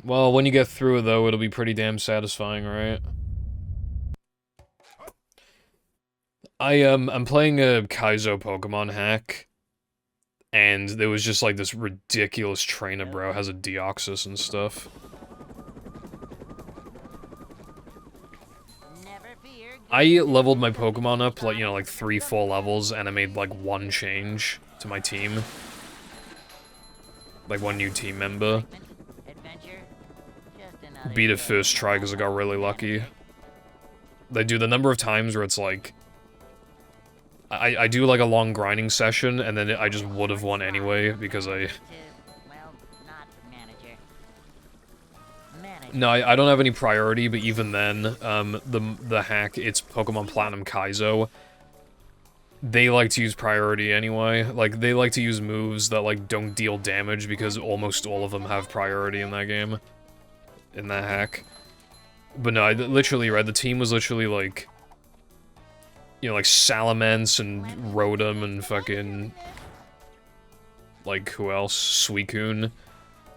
Well, when you get through it, though, it'll be pretty damn satisfying, right? I'm playing a Kaizo Pokemon hack, and there was just, like, this ridiculous trainer, bro, has a Deoxys and stuff. I leveled my Pokemon up, like, you know, like 3-4 levels, and I made, like, one change to my team. Like, one new team member. Beat it first try, because I got really lucky. They do the number of times where it's, like... I do, like, a long grinding session, and then I just would have won anyway, because I... No, I don't have any priority, but even then, the hack, it's Pokemon Platinum Kaizo. They like to use priority anyway. Like, they like to use moves that, like, don't deal damage, because almost all of them have priority in that game. In that hack. But no, I literally read, the team was literally, like... You know, like, Salamence and Rotom and fucking... Like, who else? Suicune.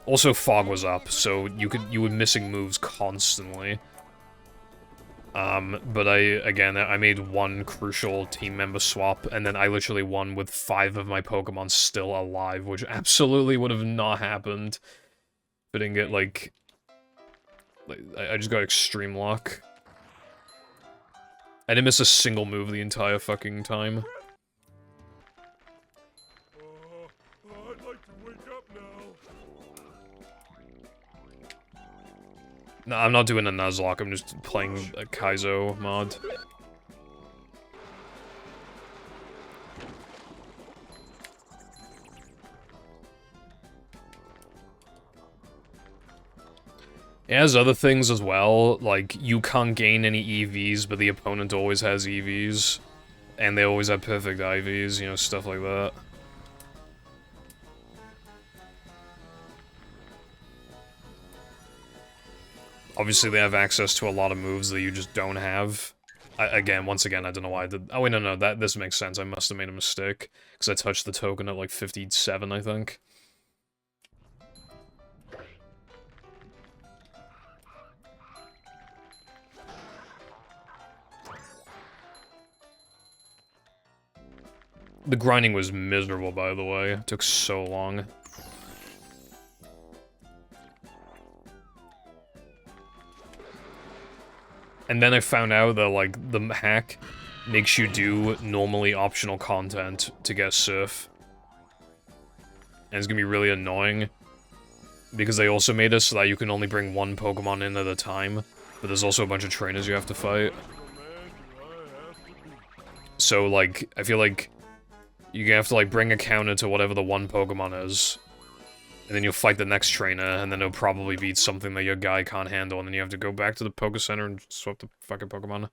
Also, Fog was up, so you were missing moves constantly. But I made one crucial team member swap, and then I literally won with 5 of my Pokemon still alive, which absolutely would have not happened if I didn't get, like I just got extreme luck. I didn't miss a single move the entire fucking time. I'd like to wake up now. No, I'm not doing a Nuzlocke, I'm just playing a Kaizo mod. It has other things as well, like, you can't gain any EVs, but the opponent always has EVs. And they always have perfect IVs, you know, stuff like that. Obviously, they have access to a lot of moves that you just don't have. Once again, I don't know why I did... Oh, wait, no, this makes sense. I must have made a mistake. Because I touched the token at, like, 57, I think. The grinding was miserable, by the way. It took so long. And then I found out that, like, the hack makes you do normally optional content to get Surf. And it's gonna be really annoying. Because they also made it so that you can only bring one Pokemon in at a time. But there's also a bunch of trainers you have to fight. So, like, I feel like you're gonna have to, like, bring a counter to whatever the one Pokemon is. And then you'll fight the next trainer, and then it'll probably beat something that your guy can't handle, and then you have to go back to the Poké Center and swap the fucking Pokemon.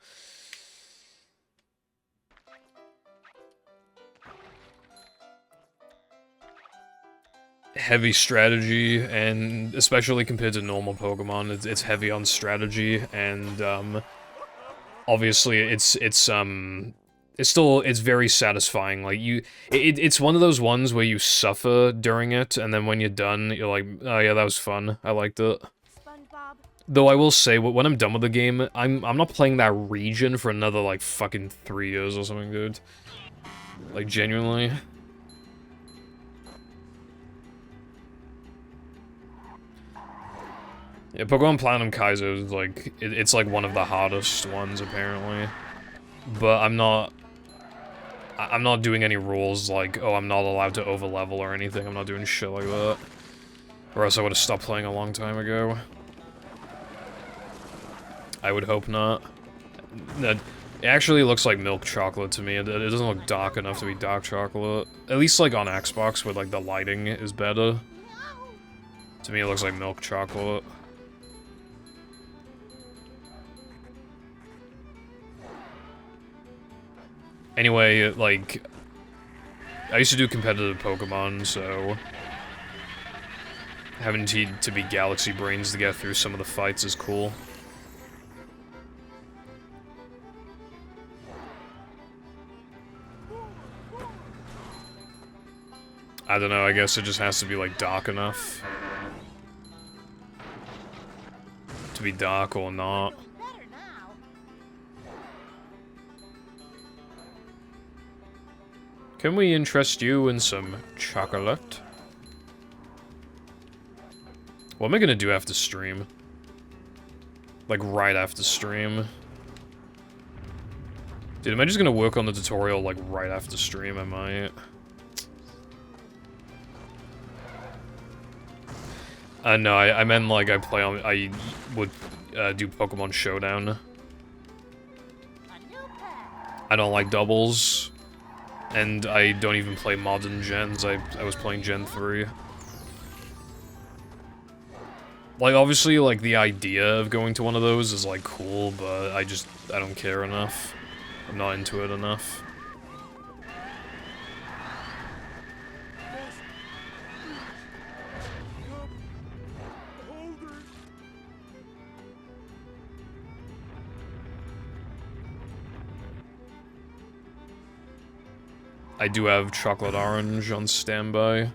Heavy strategy, and especially compared to normal Pokemon, it's heavy on strategy, and, obviously, it's very satisfying, like, it's one of those ones where you suffer during it, and then when you're done, you're like, oh yeah, that was fun, I liked it. SpongeBob. Though I will say, when I'm done with the game, I'm not playing that region for another, like, fucking 3 years or something, dude. Like, genuinely. Yeah, Pokemon Platinum Kaizo is, like, it's, like, one of the hardest ones, apparently. But I'm not doing any rules like, oh, I'm not allowed to overlevel or anything. I'm not doing shit like that. Or else I would have stopped playing a long time ago. I would hope not. It actually looks like milk chocolate to me. It doesn't look dark enough to be dark chocolate. At least, like, on Xbox, where, like, the lighting is better. To me, it looks like milk chocolate. Anyway, like, I used to do competitive Pokemon, so having to be Galaxy Brains to get through some of the fights is cool. I don't know, I guess it just has to be, like, dark enough. to be dark or not. Can we interest you in some chocolate? What am I gonna do after stream? Like, right after stream? Dude, am I just gonna work on the tutorial, like, right after stream? I might. No, I meant, like, I would, do Pokemon Showdown. I don't like doubles. And I don't even play modern gens, I was playing Gen 3. Like, obviously, like, the idea of going to one of those is, like, cool, but I don't care enough. I'm not into it enough. I do have chocolate orange on standby.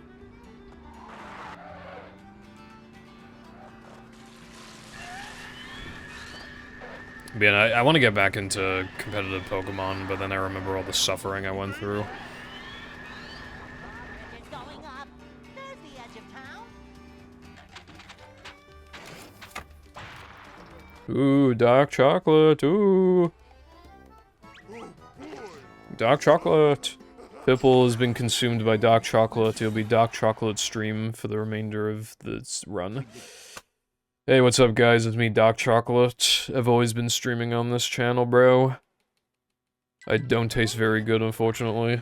But yeah, I want to get back into competitive Pokemon, but then I remember all the suffering I went through. Ooh, dark chocolate, ooh. Dark chocolate. Pipple has been consumed by dark chocolate. It'll be dark chocolate stream for the remainder of this run. Hey, what's up, guys? It's me, Dark Chocolate. I've always been streaming on this channel, bro. I don't taste very good, unfortunately.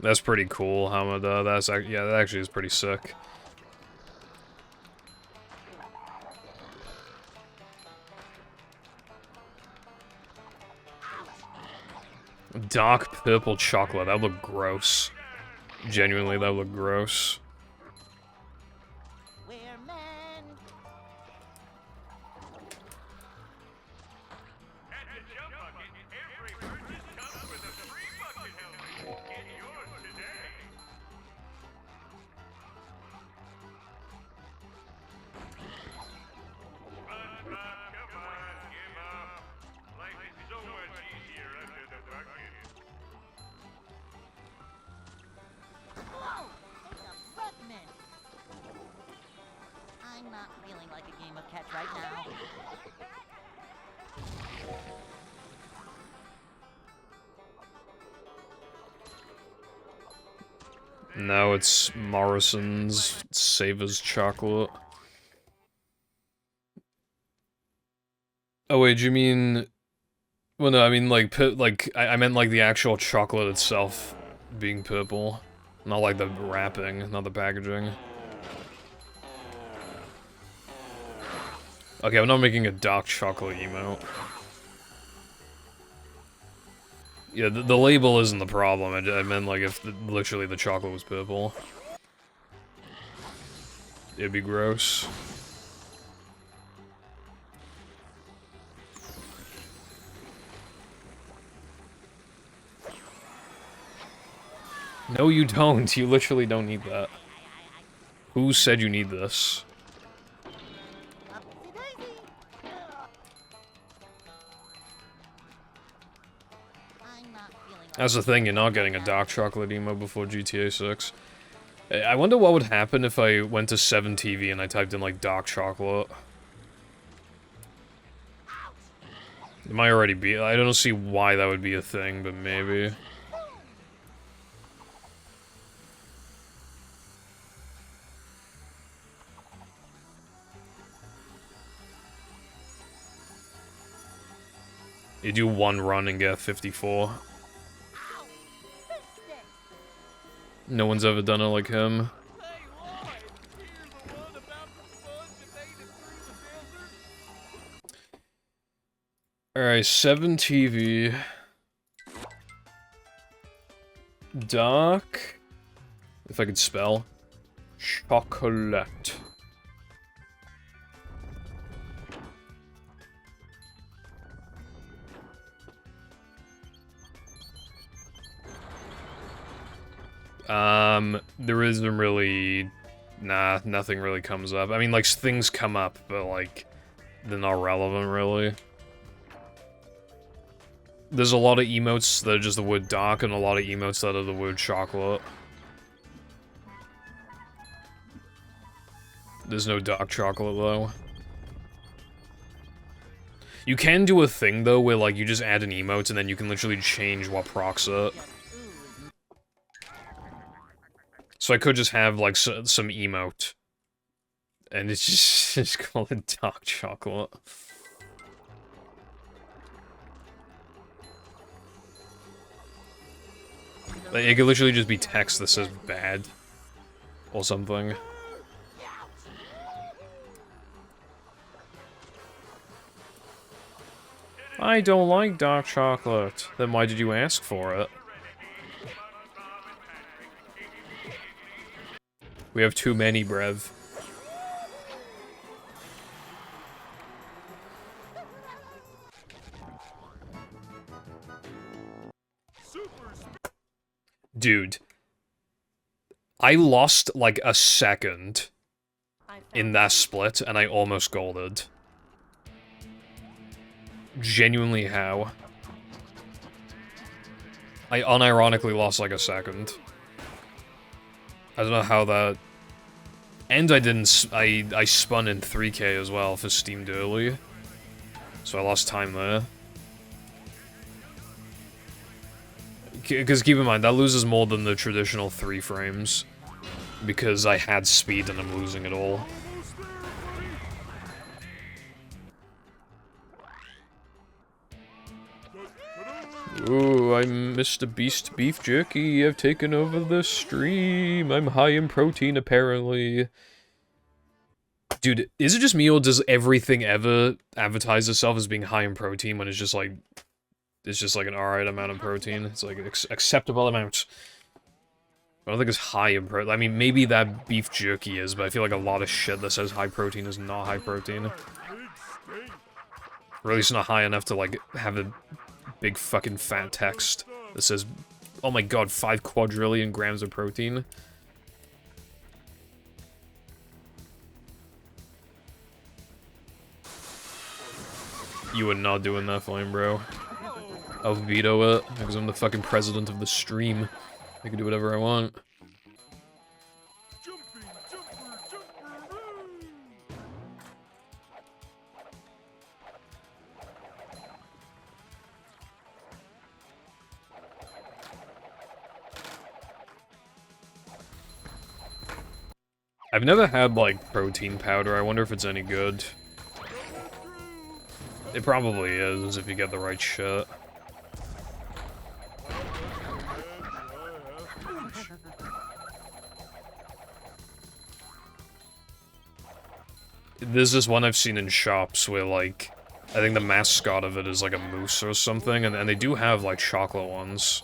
That's pretty cool, Hamada. Yeah, that actually is pretty sick. Dark purple chocolate, that would look gross. Genuinely, that would look gross. No, it's Morrison's Savers chocolate. Oh wait, do you mean... Well, no, I mean, like, I meant, like, the actual chocolate itself being purple. Not, like, the wrapping, not the packaging. Okay, I'm not making a dark chocolate emote. Yeah, the label isn't the problem, I meant, like, if literally the chocolate was purple. It'd be gross. No, you don't. You literally don't need that. Who said you need this? That's the thing, you're not getting a dark chocolate emo before GTA 6. I wonder what would happen if I went to 7TV and I typed in, like, dark chocolate. It might already be. I don't see why that would be a thing, but maybe. You do one run and get 54. No one's ever done it like him. Alright, 7TV. Dark. If I could spell. Chocolate. There isn't really... Nah, nothing really comes up. I mean, like, things come up, but, like, they're not relevant, really. There's a lot of emotes that are just the word dark, and a lot of emotes that are the word chocolate. There's no dark chocolate, though. You can do a thing, though, where, like, you just add an emote, and then you can literally change what procs it. So I could just have, like, some emote. And it's just called it dark chocolate. Like, it could literally just be text that says bad. Or something. I don't like dark chocolate. Then why did you ask for it? We have too many, Brev. Dude. I lost, like, a second in that split, and I almost golded. Genuinely how? I unironically lost, like, a second. I don't know how that... And I didn't... I spun in 3K as well for steamed early. So I lost time there. Because keep in mind, that loses more than the traditional 3 frames. Because I had speed and I'm losing it all. Ooh, I'm Mr. Beast Beef Jerky. I've taken over the stream. I'm high in protein, apparently. Dude, is it just me, or does everything ever advertise itself as being high in protein when it's just like an alright amount of protein? It's like an acceptable amount. I don't think it's high in protein. I mean, maybe that beef jerky is, but I feel like a lot of shit that says high protein is not high protein. Or at least not high enough to, like, have a big fucking fat text that says, oh my god, 5 quadrillion grams of protein. You are not doing that fine, bro. I'll veto it, because I'm the fucking president of the stream. I can do whatever I want. I've never had, like, protein powder. I wonder if it's any good. It probably is, if you get the right shit. There's this one I've seen in shops where, like, I think the mascot of it is, like, a moose or something, and they do have, like, chocolate ones.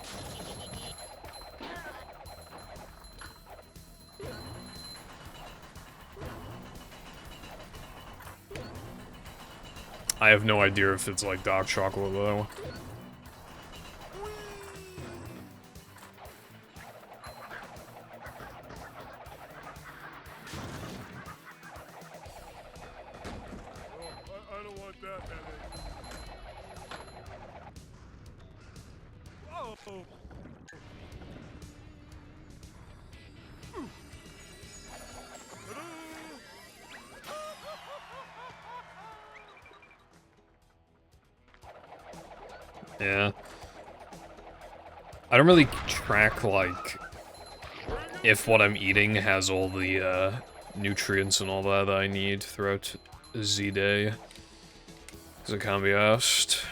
I have no idea if it's, like, dark chocolate, though. I don't want that headache. Oh. Yeah. I don't really track, like, if what I'm eating has all the, nutrients and all that I need throughout Z-Day. Because it can't be asked.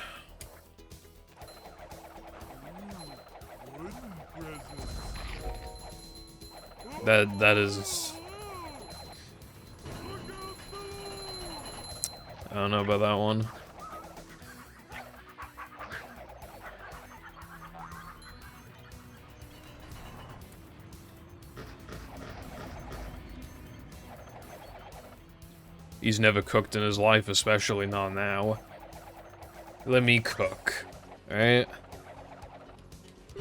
That is... I don't know about that one. He's never cooked in his life, especially not now. Let me cook. Alright?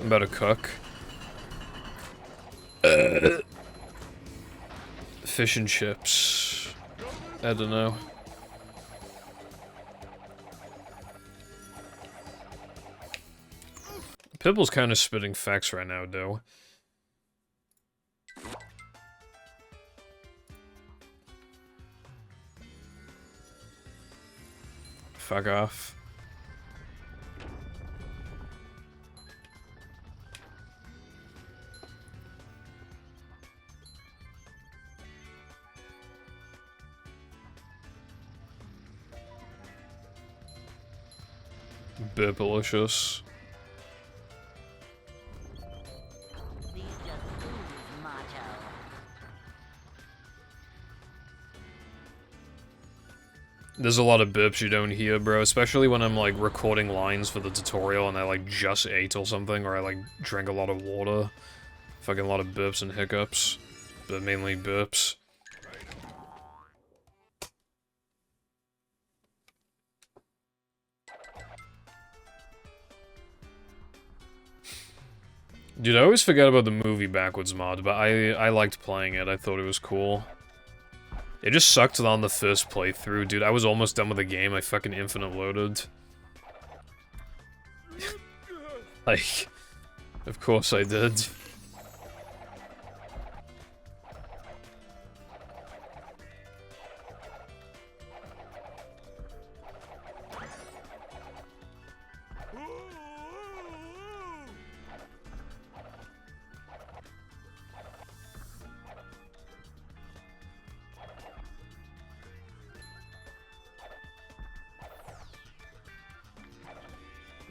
I'm about to cook. Fish and chips. I don't know. Pibble's kind of spitting facts right now, though. Fuck off. Burpalicious. There's a lot of burps you don't hear, bro, especially when I'm, like, recording lines for the tutorial and I, like, just ate or something, or I, like, drank a lot of water. Fucking a lot of burps and hiccups. But mainly burps. Dude, I always forget about the movie backwards mod, but I liked playing it. I thought it was cool. It just sucked on the first playthrough, dude. I was almost done with the game. I fucking infinite loaded. Like, of course I did.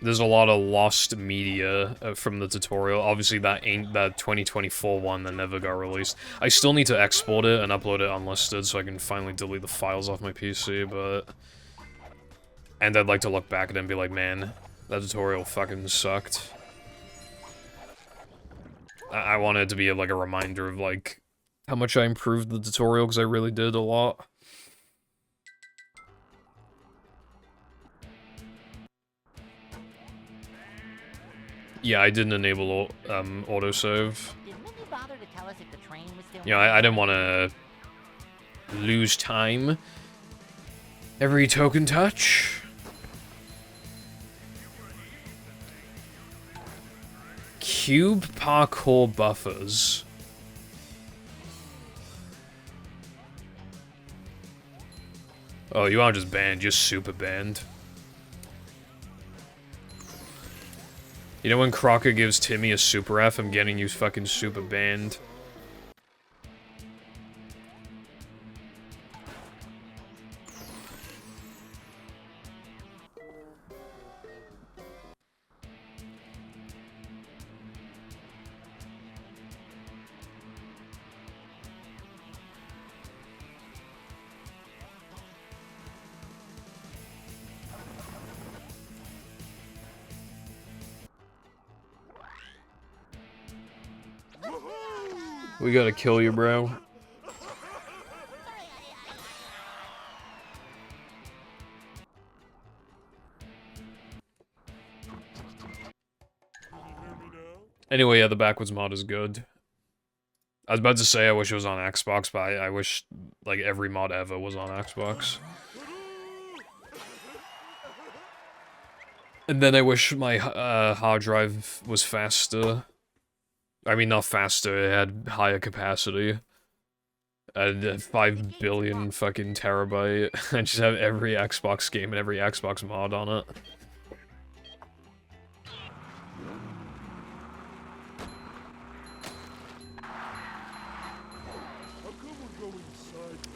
There's a lot of lost media from the tutorial. Obviously, that ain't that 2024 one that never got released. I still need to export it and upload it unlisted so I can finally delete the files off my PC, but... And I'd like to look back at it and be like, man, that tutorial fucking sucked. I want it to be like a reminder of like, how much I improved the tutorial, because I really did a lot. Yeah, I didn't enable autosave. Yeah, I didn't want to lose time. Every token touch. Cube parkour buffers. Oh, you aren't just banned, you're super banned. You know when Crocker gives Timmy a super F, I'm getting you fucking super banned. We gotta kill you, bro. Anyway, yeah, the backwards mod is good. I was about to say I wish it was on Xbox, but I wish, like, every mod ever was on Xbox. And then I wish my hard drive was faster. I mean, not faster, it had higher capacity. I had 5 billion fucking terabyte. I just have every Xbox game and every Xbox mod on it.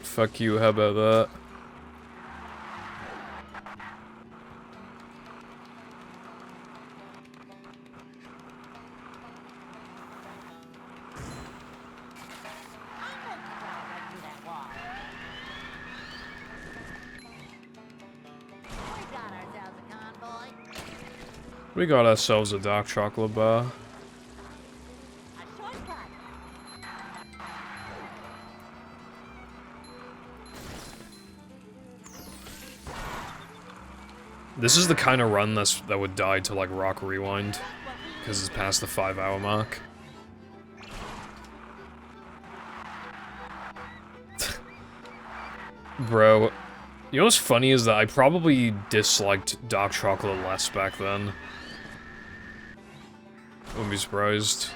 Fuck you, how about that? We got ourselves a dark chocolate bar. This is the kind of run that would die to like Rock Rewind, because it's past the 5-hour mark. Bro, you know what's funny is that I probably disliked dark chocolate less back then. Wouldn't be surprised.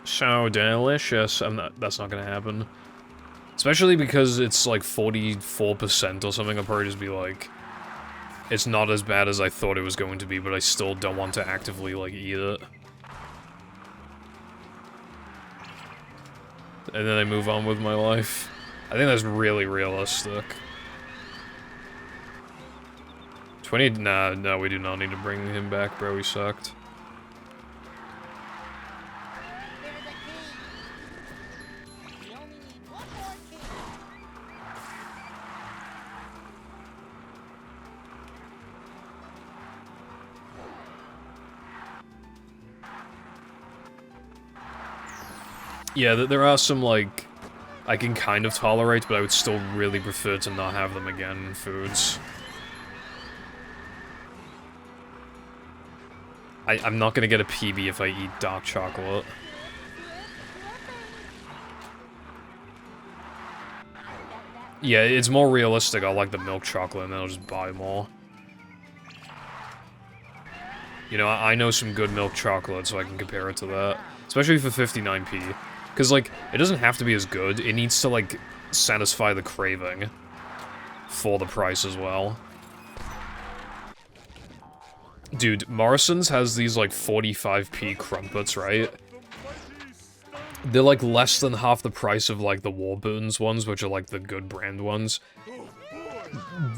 So delicious. That's not gonna happen. Especially because it's like 44% or something. I'll probably just be like, it's not as bad as I thought it was going to be, but I still don't want to actively, like, eat it. And then I move on with my life. I think that's really realistic. 20, nah, no, we do not need to bring him back, bro, we sucked. Yeah, there are some, like, I can kind of tolerate, but I would still really prefer to not have them again in foods. I'm not gonna get a PB if I eat dark chocolate. Yeah, it's more realistic. I'll like the milk chocolate and then I'll just buy more. You know, I know some good milk chocolate, so I can compare it to that. Especially for 59p. Because, like, it doesn't have to be as good. It needs to, like, satisfy the craving. For the price as well. Dude, Morrison's has these, like, 45p crumpets, right? They're, like, less than half the price of, like, the Warburton's ones, which are, like, the good brand ones.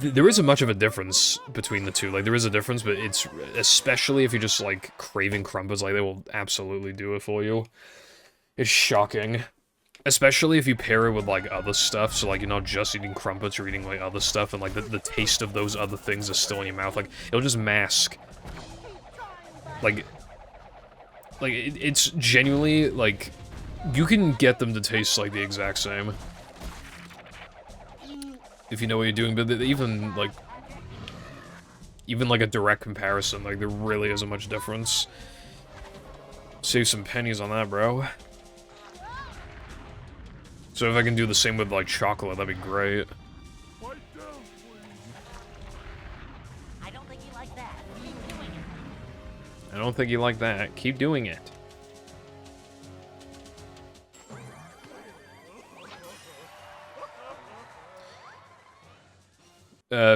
There isn't much of a difference between the two. Like, there is a difference, but it's... Especially if you're just, like, craving crumpets, like, they will absolutely do it for you. It's shocking. Especially if you pair it with, like, other stuff, so, like, you're not just eating crumpets, you're eating, like, other stuff, and, like, the taste of those other things is still in your mouth. Like, it'll just mask. Like, it's genuinely, like, you can get them to taste, like, the exact same. If you know what you're doing, but even, like, a direct comparison, like, there really isn't much difference. Save some pennies on that, bro. So if I can do the same with, like, chocolate, that'd be great. I don't think you like that. Keep doing it. I don't think you like that. Keep doing it.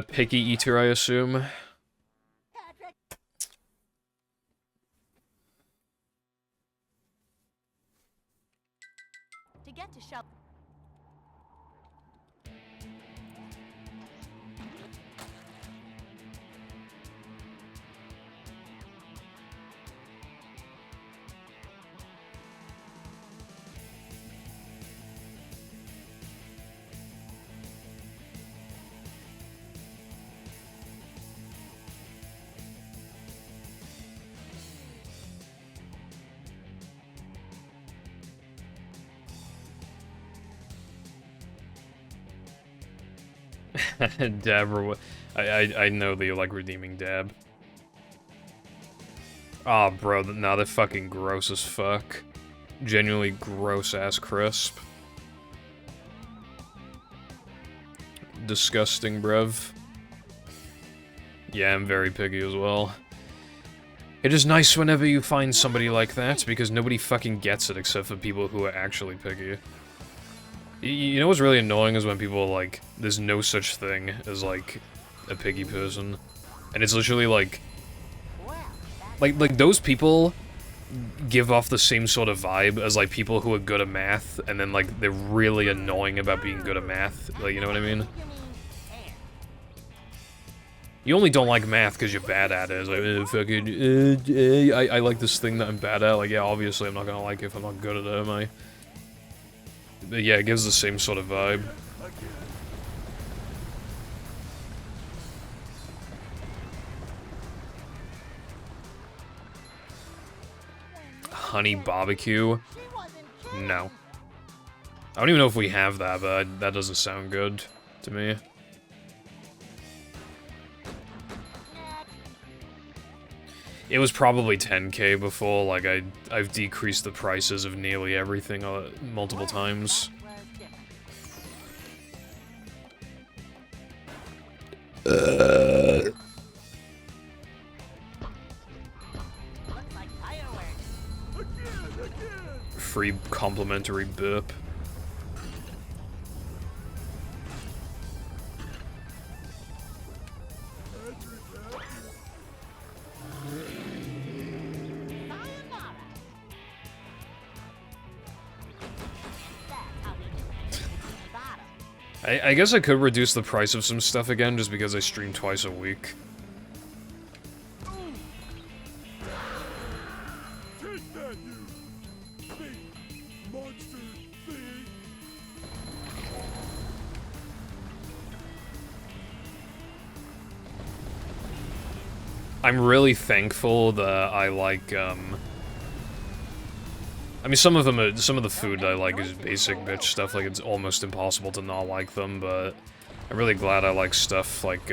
Picky eater, I assume. Patrick. To get to shop. Dab, I know that you like redeeming Dab. Aw, oh, bro, nah, they're fucking gross as fuck. Genuinely gross-ass crisp. Disgusting, bruv. Yeah, I'm very picky as well. It is nice whenever you find somebody like that, because nobody fucking gets it except for people who are actually picky. You know what's really annoying is when people are like, there's no such thing as, like, a picky person. And it's literally like... Like, those people give off the same sort of vibe as, like, people who are good at math, and then, like, they're really annoying about being good at math. Like, you know what I mean? You only don't like math because you're bad at it. It's like, fucking, I like this thing that I'm bad at. Like, yeah, obviously I'm not gonna like it if I'm not good at it, am I? But yeah, it gives the same sort of vibe. Honey barbecue? No. I don't even know if we have that, but that doesn't sound good to me. It was probably 10K before, like, I've decreased the prices of nearly everything multiple times. Looks like fireworks. Free complimentary burp. I guess I could reduce the price of some stuff again, just because I stream twice a week. Take that, you big monster thing. I'm really thankful that I like, I mean, some of the food I like is basic bitch stuff, like, it's almost impossible to not like them, but I'm really glad I like stuff like,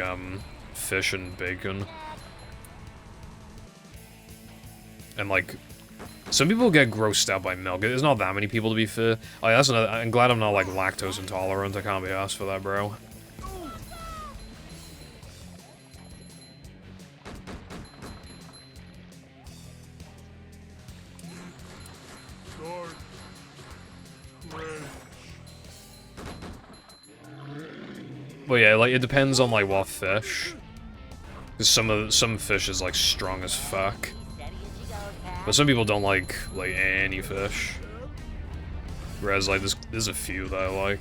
fish and bacon. And, like, some people get grossed out by milk. There's not that many people, to be fair. Oh, yeah, that's another— I'm glad I'm not, like, lactose intolerant. I can't be asked for that, bro. Well, yeah, like, it depends on, like, what fish. Because some fish is, like, strong as fuck. But some people don't like any fish. Whereas, like, there's a few that I like.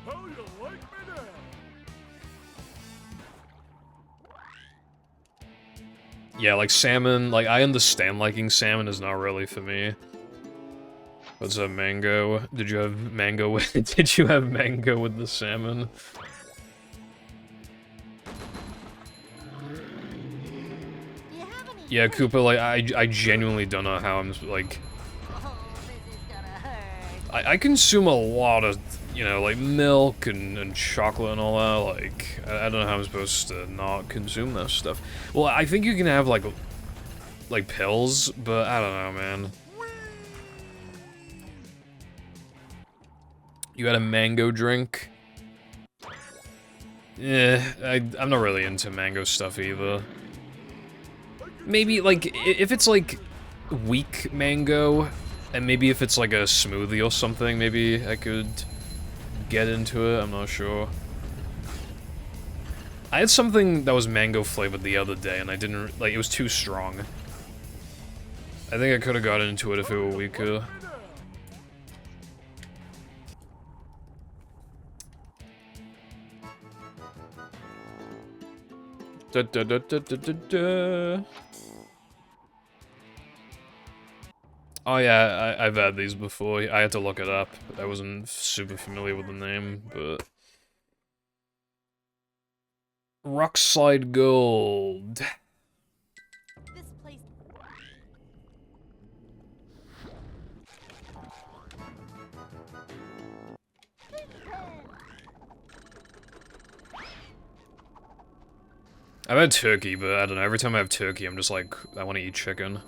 How you like me now? Yeah, like, salmon, like, I understand liking salmon is not really for me. What's up, mango? Did you have mango with— did you have mango with the salmon? Yeah, Koopa, like, I genuinely don't know how I'm, like... I consume a lot of, you know, like, milk and chocolate and all that, like, I don't know how I'm supposed to not consume that stuff. Well, I think you can have, like, pills, but I don't know, man. You got a mango drink? Yeah, I'm not really into mango stuff either. Maybe, like, if it's, like, weak mango, and maybe if it's, like, a smoothie or something, maybe I could get into it, I'm not sure. I had something that was mango flavored the other day, and I didn't, like, it was too strong. I think I could've got into it if it were weaker. Da, da, da, da, da, da, da. Oh yeah, I've had these before. I had to look it up. I wasn't super familiar with the name, but... Rockslide Gold. This place. I've had turkey, but I don't know, every time I have turkey, I'm just like, I want to eat chicken.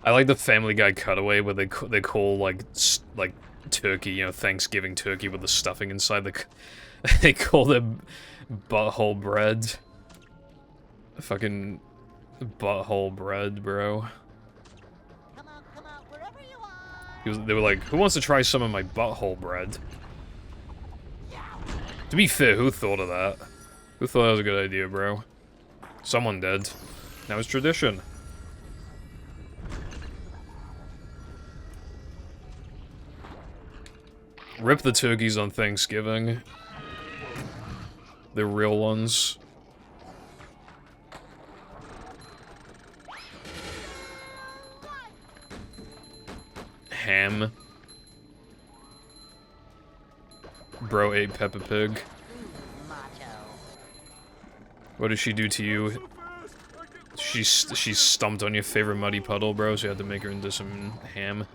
I like the Family Guy cutaway where they call, like, turkey, you know, Thanksgiving turkey with the stuffing inside they call it butthole bread. Fucking butthole bread, bro. Come on, wherever you are. They were like, who wants to try some of my butthole bread? To be fair, who thought of that? Who thought that was a good idea, bro? Someone did. Now it's tradition. Rip the turkeys on Thanksgiving. The real ones. Ham. Bro ate Peppa Pig. What did she do to you? She stomped on your favorite muddy puddle, bro, so you had to make her into some ham.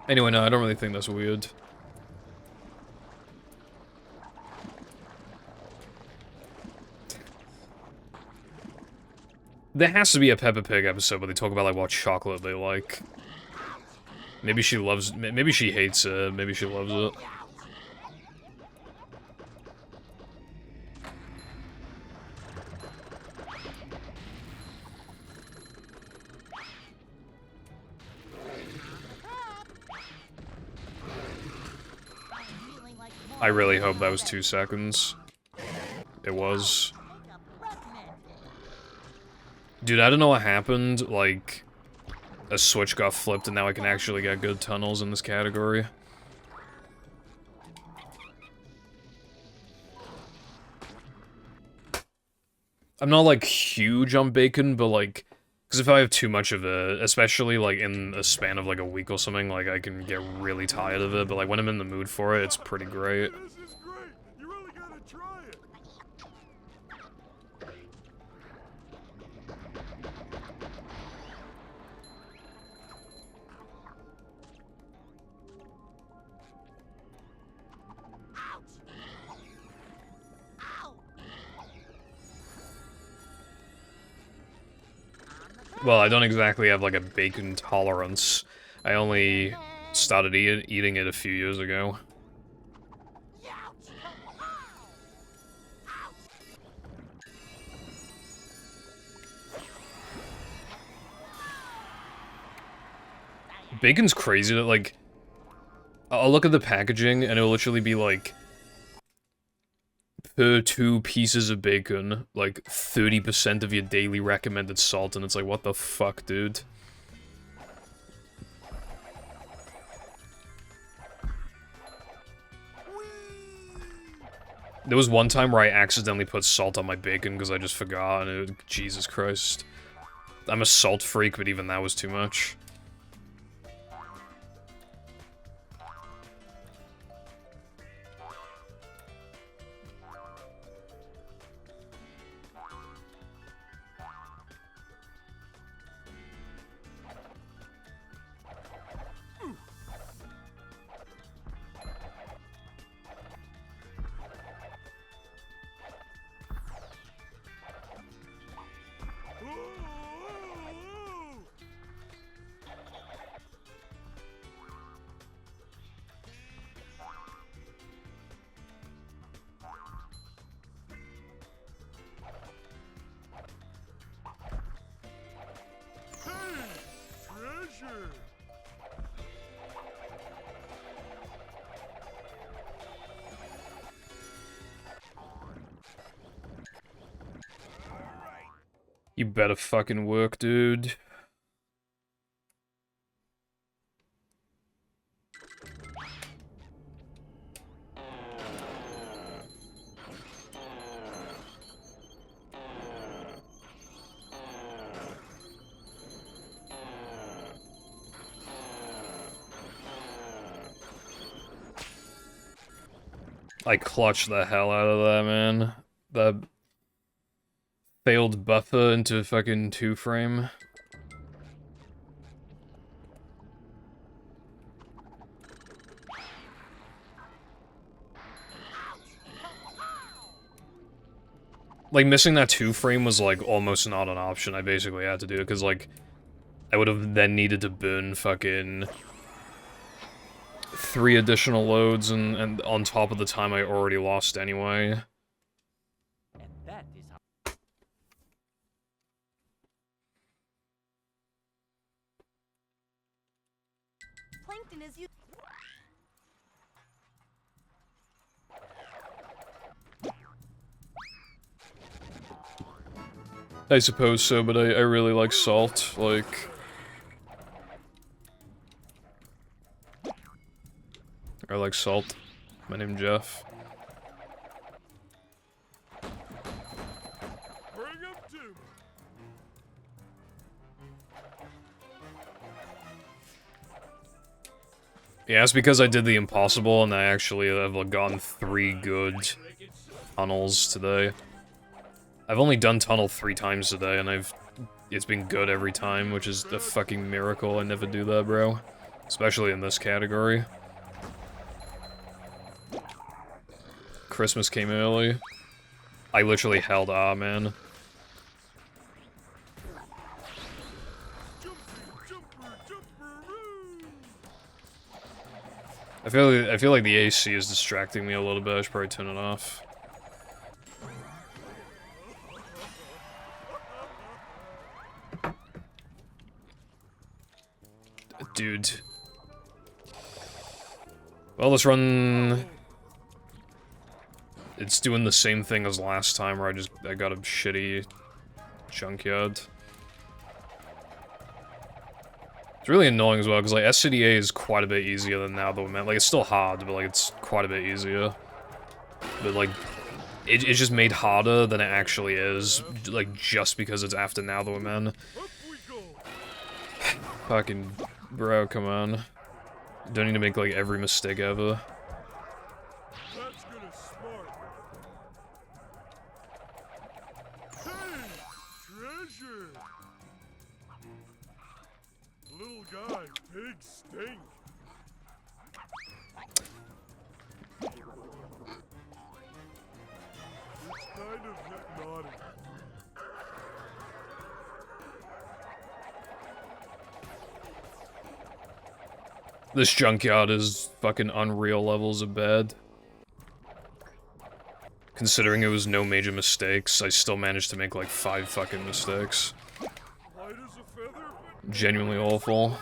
Anyway, no, I don't really think that's weird. There has to be a Peppa Pig episode where they talk about, like, what chocolate they like. Maybe she loves... Maybe she hates it. Maybe she loves it. I really hope that was 2 seconds. It was. Dude, I don't know what happened, like, a switch got flipped and now I can actually get good tunnels in this category. I'm not, like, huge on bacon, but, like, because if I have too much of it, especially, like, in a span of, like, a week or something, like, I can get really tired of it, but, like, when I'm in the mood for it, it's pretty great. This is great. You really gotta try it. Well, I don't exactly have, like, a bacon tolerance. I only started eating it a few years ago. Bacon's crazy that, like... I'll look at the packaging, and it'll literally be, like... Per 2 pieces of bacon, like, 30% of your daily recommended salt, and it's like, what the fuck, dude? There was one time where I accidentally put salt on my bacon because I just forgot, and it, Jesus Christ. I'm a salt freak, but even that was too much. Treasure. You better fucking work, dude. I clutched the hell out of that, man. The failed buffer into fucking 2-frame. Like, missing that 2-frame was, like, almost not an option. I basically had to do it, because, like, I would have then needed to burn fucking 3 additional loads, and on top of the time I already lost anyway. And that is how. Plankton is you. I suppose so, but I really like salt, like... I like salt. My name's Jeff. Bring 'em to me. Yeah, it's because I did the impossible, and I actually have like, gotten 3 good tunnels today. I've only done tunnel 3 times today, and it's been good every time, which is a fucking miracle. I never do that, bro. Especially in this category. Christmas came early. I literally held R, man. I feel like the AC is distracting me a little bit. I should probably turn it off. Dude. Well, let's run... It's doing the same thing as last time, where I got a shitty junkyard. It's really annoying as well, because, like, SCDA is quite a bit easier than now that we're meant. Like, it's still hard, but, like, it's quite a bit easier. But, like, it's just made harder than it actually is, like, just because it's after now that we're men. Fucking... Bro, come on. Don't need to make, like, every mistake ever. That's gonna smart. Hey! Treasure! Little guy, big stink. It's kind of hypnotic. This junkyard is fucking unreal levels of bad. Considering it was no major mistakes, I still managed to make like 5 fucking mistakes. Light as a feather, but Genuinely awful.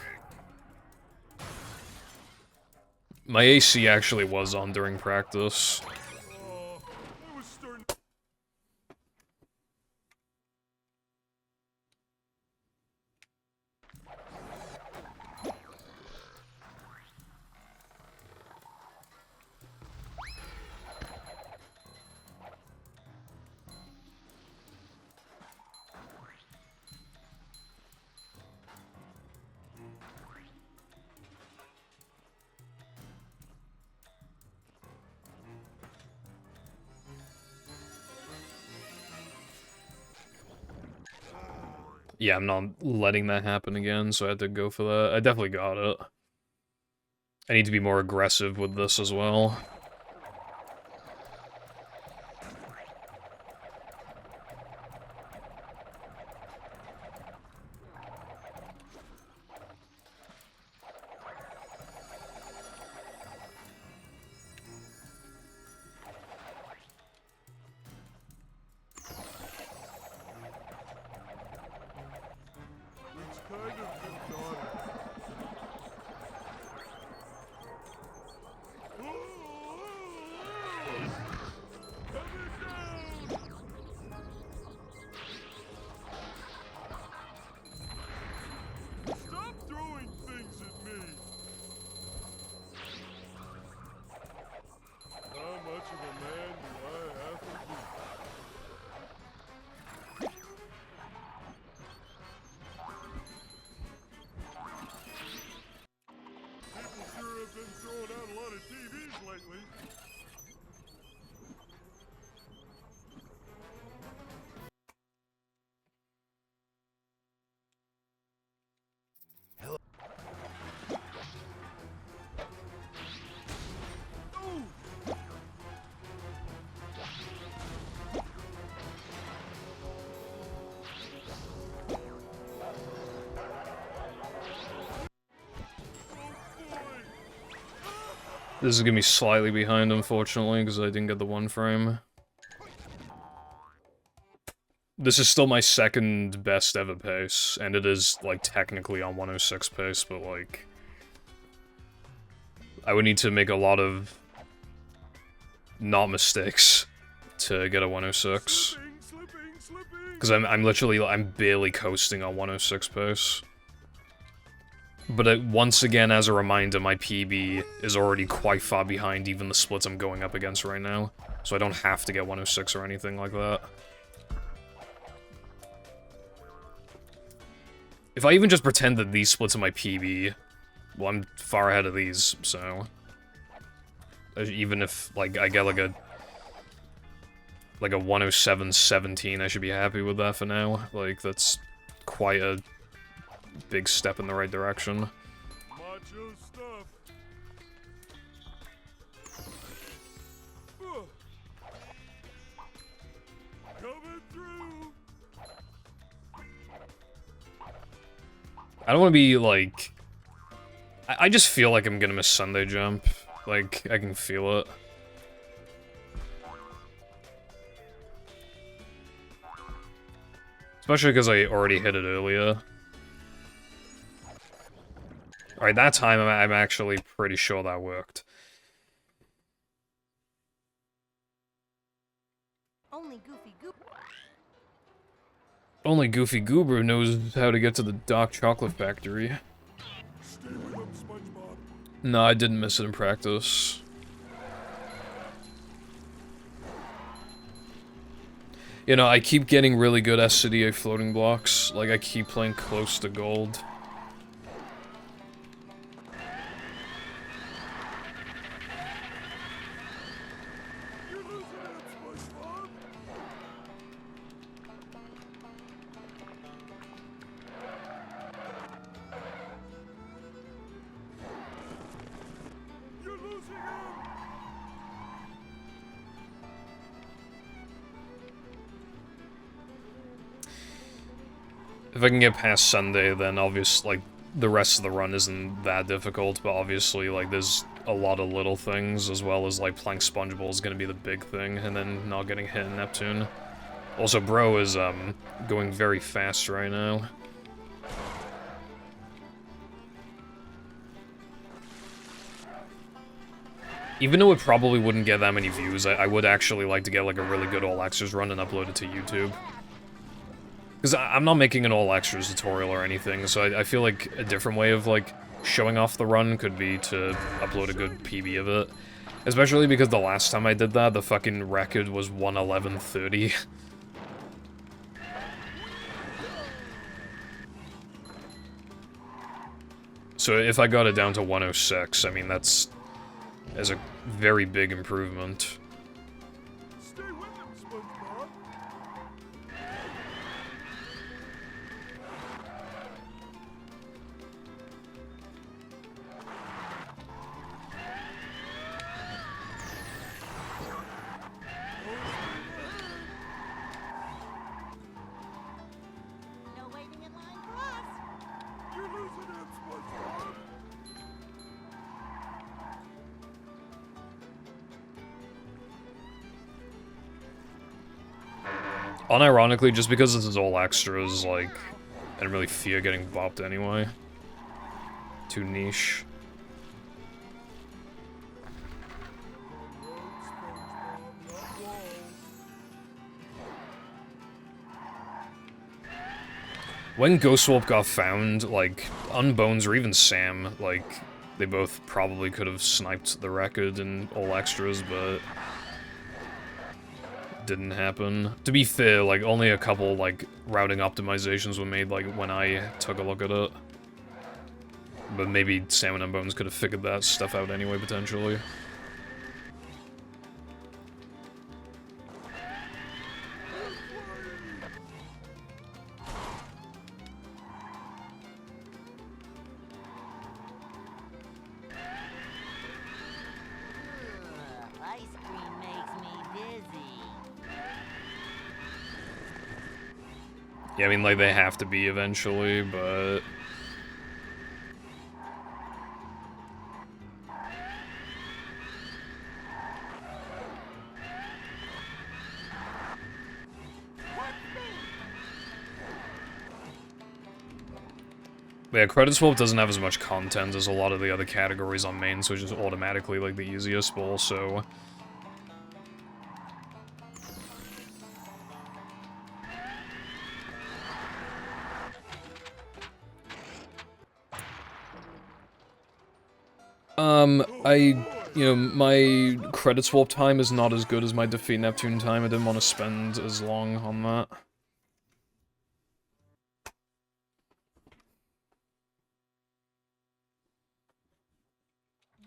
My AC actually was on during practice. I was starting. Yeah, I'm not letting that happen again, so I had to go for that. I definitely got it. I need to be more aggressive with this as well. It's kind of hypnotic. Coming down! Stop throwing things at me! How much of a man do I have to be? People sure have been throwing out a lot of TVs lately. Ooh! Oh boy! This is gonna be slightly behind, unfortunately, because I didn't get the 1 frame. This is still my second best ever pace, and it is, like, technically on 106 pace, but, like... I would need to make a lot of... not mistakes to get a 106. Slipping! Because I'm barely coasting on 106 pace. But once again, as a reminder, my PB is already quite far behind even the splits I'm going up against right now. So I don't have to get 106 or anything like that. If I even just pretend that these splits are my PB, well, I'm far ahead of these, so... Even if, like, I get, like, a like a 107.17. I should be happy with that for now. Like, that's quite a big step in the right direction. Macho stuff. Coming through. I don't want to be, like... I just feel like I'm gonna miss Sunday Jump. Like, I can feel it. Especially because I already hit it earlier. Alright, that time I'm actually pretty sure that worked. Only Goofy Goober knows how to get to the Dark Chocolate Factory. Stay with them, SpongeBob. No, I didn't miss it in practice. You know, I keep getting really good SCDA floating blocks. Like, I keep playing close to gold. You're losing it, SpongeBob. You're losing him. If I can get past Sunday, then obviously, like, the rest of the run isn't that difficult, but obviously, like, there's a lot of little things, as well as, like, playing SpongeBob is gonna be the big thing, and then not getting hit in Neptune. Also, Bro is, going very fast right now. Even though it probably wouldn't get that many views, I would actually like to get, like, a really good All Extras run and upload it to YouTube. Because I'm not making an All Extras tutorial or anything, so I feel like a different way of, like, showing off the run could be to upload a good PB of it. Especially because the last time I did that, the fucking record was 1:11:30. So if I got it down to 1:06, I mean, that's a very big improvement. Stay with them, SpongeBob. No waiting in line for us. You're losing it, SpongeBob. Unironically, just because this is all extras, like, I don't really fear getting bopped anyway. Too niche. When Ghost Warp got found, like, Unbones or even Sam, like, they both probably could have sniped the record in all extras, but didn't happen. To be fair, like, only a couple, like, routing optimizations were made, like, when I took a look at it. But maybe Sam and Unbones could have figured that stuff out anyway, potentially. Ice cream makes me dizzy. Yeah, I mean, like, they have to be eventually, but... Yeah, Credit Swap doesn't have as much content as a lot of the other categories on main, so it's just automatically, like, the easiest, but also... you know, my Credit Swap time is not as good as my Defeat Neptune time. I didn't want to spend as long on that.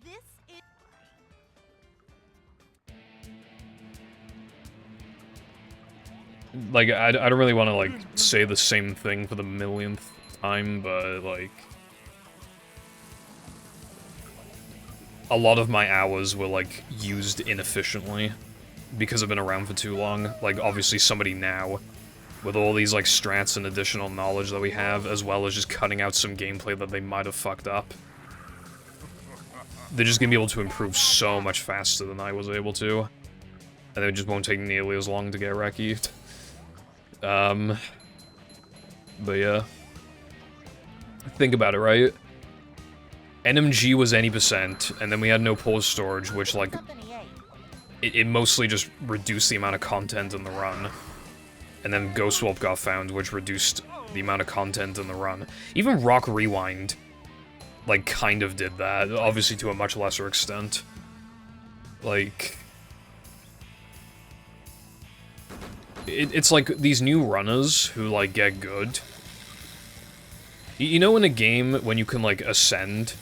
This is like, I don't really want to, like, say the same thing for the millionth time, but, like... a lot of my hours were, like, used inefficiently because I've been around for too long. Like, obviously somebody now, with all these, like, strats and additional knowledge that we have, as well as just cutting out some gameplay that they might have fucked up, they're just gonna be able to improve so much faster than I was able to. And it just won't take nearly as long to get Reki. But yeah. Think about it, right? NMG was any percent, and then we had no pause storage, which, like, it mostly just reduced the amount of content in the run. And then Ghost Warp got found, which reduced the amount of content in the run. Even Rock Rewind, like, kind of did that, obviously to a much lesser extent. Like... It's like these new runners who, like, get good. You know in a game when you can, like, ascend?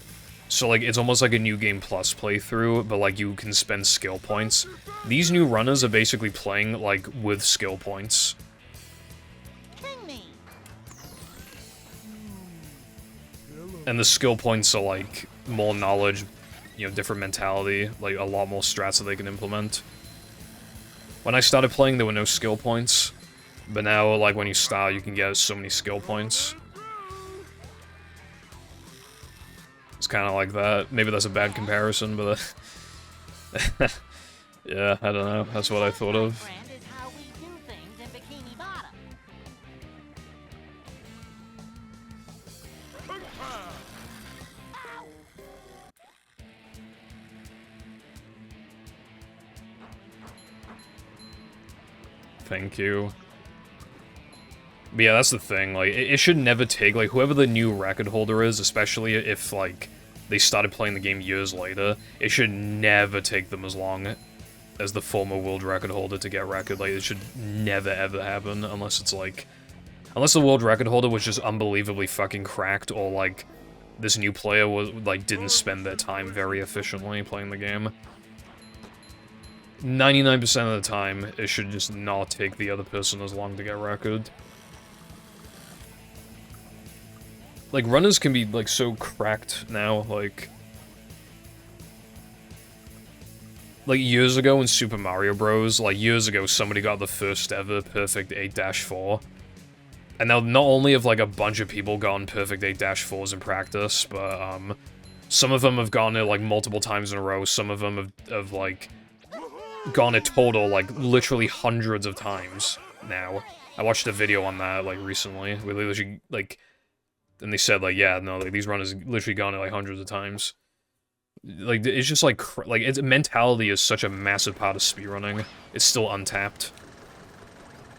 So, like, it's almost like a New Game Plus playthrough, but, like, you can spend skill points. These new runners are basically playing, like, with skill points. And the skill points are, like, more knowledge, you know, different mentality, like, a lot more strats that they can implement. When I started playing, there were no skill points, but now, like, when you start, you can get so many skill points. It's kind of like that. Maybe that's a bad comparison, but... yeah, I don't know. That's what I thought of. Thank you. But yeah, that's the thing, like, it should never take, like, whoever the new record holder is, especially if, like, they started playing the game years later, it should never take them as long as the former world record holder to get record. Like, it should never ever happen, unless it's, like... unless the world record holder was just unbelievably fucking cracked, or, like, this new player was, like, didn't spend their time very efficiently playing the game. 99% of the time, it should just not take the other person as long to get record. Like, runners can be, like, so cracked now, like... like, years ago in Super Mario Bros., like, years ago, somebody got the first ever Perfect 8-4. And now, not only have, like, a bunch of people gotten Perfect 8-4s in practice, but, some of them have gotten it, like, multiple times in a row, some of them have like... gone a total, like, literally hundreds of times now. I watched a video on that, like, recently, where they literally, like, and they said, like, yeah, no, like, these runners literally gone it, like, hundreds of times. Like, it's just, like, its mentality is such a massive part of speedrunning. It's still untapped.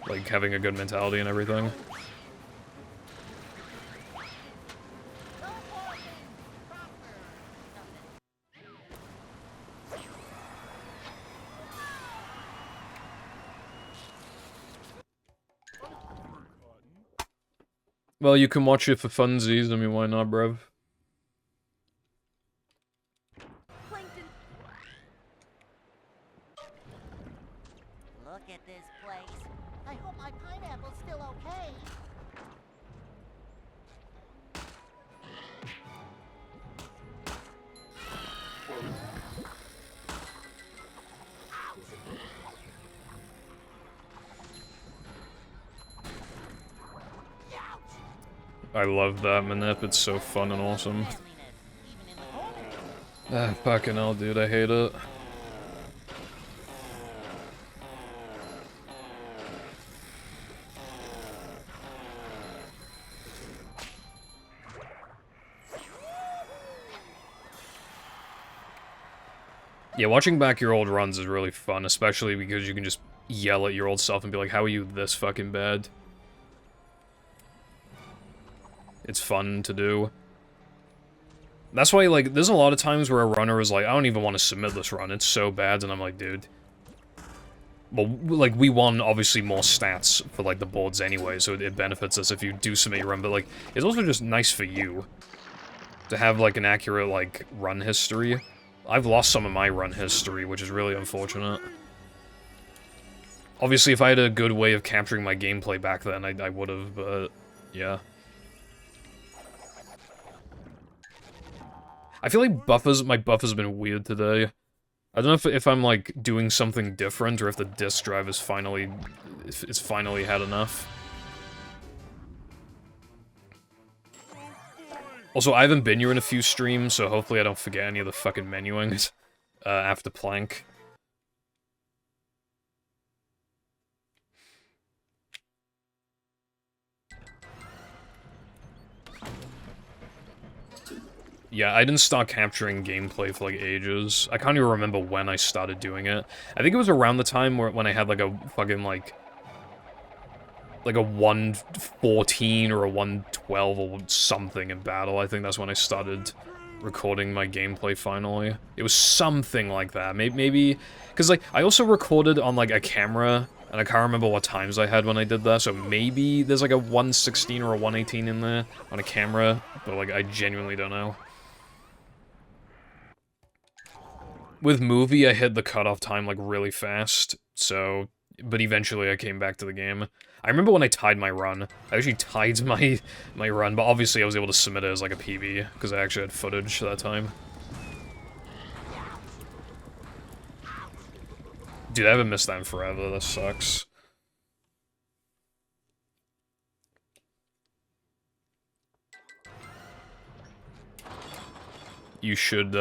Like, having a good mentality and everything. Well, you can watch it for funsies, I mean, why not, bruv? Look at this place. I hope my pineapple's still okay. I love that manip, it's so fun and awesome. Ah, fucking hell, dude, I hate it. Yeah, watching back your old runs is really fun, especially because you can just yell at your old self and be like, how are you this fucking bad? It's fun to do. That's why, like, there's a lot of times where a runner is like, I don't even want to submit this run, it's so bad, and I'm like, dude. Well, like, we won, obviously, more stats for, like, the boards anyway, so it benefits us if you do submit your run, but, like, it's also just nice for you to have, like, an accurate, like, run history. I've lost some of my run history, which is really unfortunate. Obviously, if I had a good way of capturing my gameplay back then, I would have, but yeah. I feel like my buffers have been weird today. I don't know if I'm, like, doing something different, or if the disk drive is finally... it's finally had enough. Also, I haven't been here in a few streams, so hopefully I don't forget any of the fucking menuing after Plank. Yeah, I didn't start capturing gameplay for, like, ages. I can't even remember when I started doing it. I think it was around the time when I had, like, a fucking, like a 114 or a 112 or something in battle. I think that's when I started recording my gameplay finally. It was something like that. Maybe... Because, like, I also recorded on, like, a camera, and I can't remember what times I had when I did that, so maybe there's, like, a 116 or a 118 in there on a camera, but, like, I genuinely don't know. With movie, I hit the cutoff time, like, really fast, so... But eventually I came back to the game. I remember when I tied my run. I actually tied my run, but obviously I was able to submit it as, like, a PB, because I actually had footage that time. Dude, I haven't missed that in forever, that sucks. You should do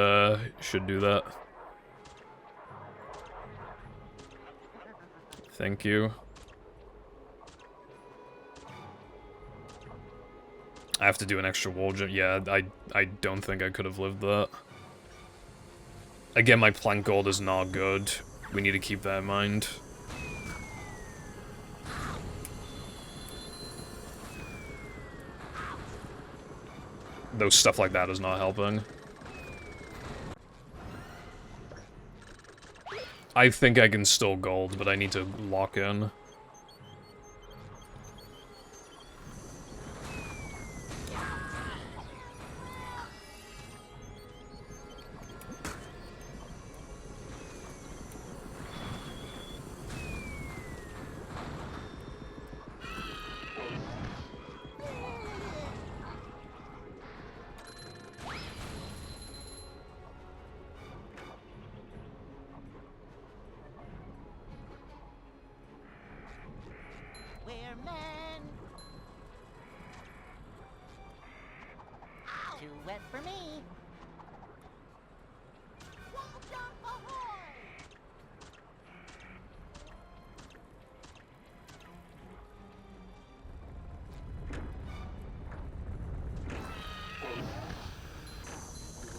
that. Thank you. I have to do an extra wall jump. Yeah, I don't think I could have lived that. Again, my plank gold is not good. We need to keep that in mind. Though stuff like that is not helping. I think I can still gold, but I need to lock in. Too wet for me. Wall jump ahoy!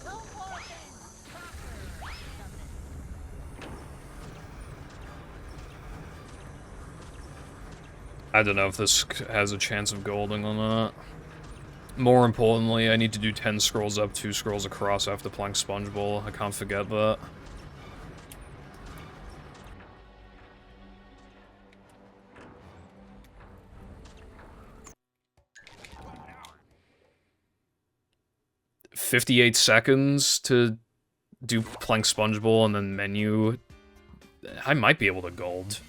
No more things. Soccer. I don't know if this has a chance of golding or not. More importantly, I need to do 10 scrolls up, 2 scrolls across after playing SpongeBob. I can't forget that. $58 seconds to do Plank SpongeBob and then menu. I might be able to gold.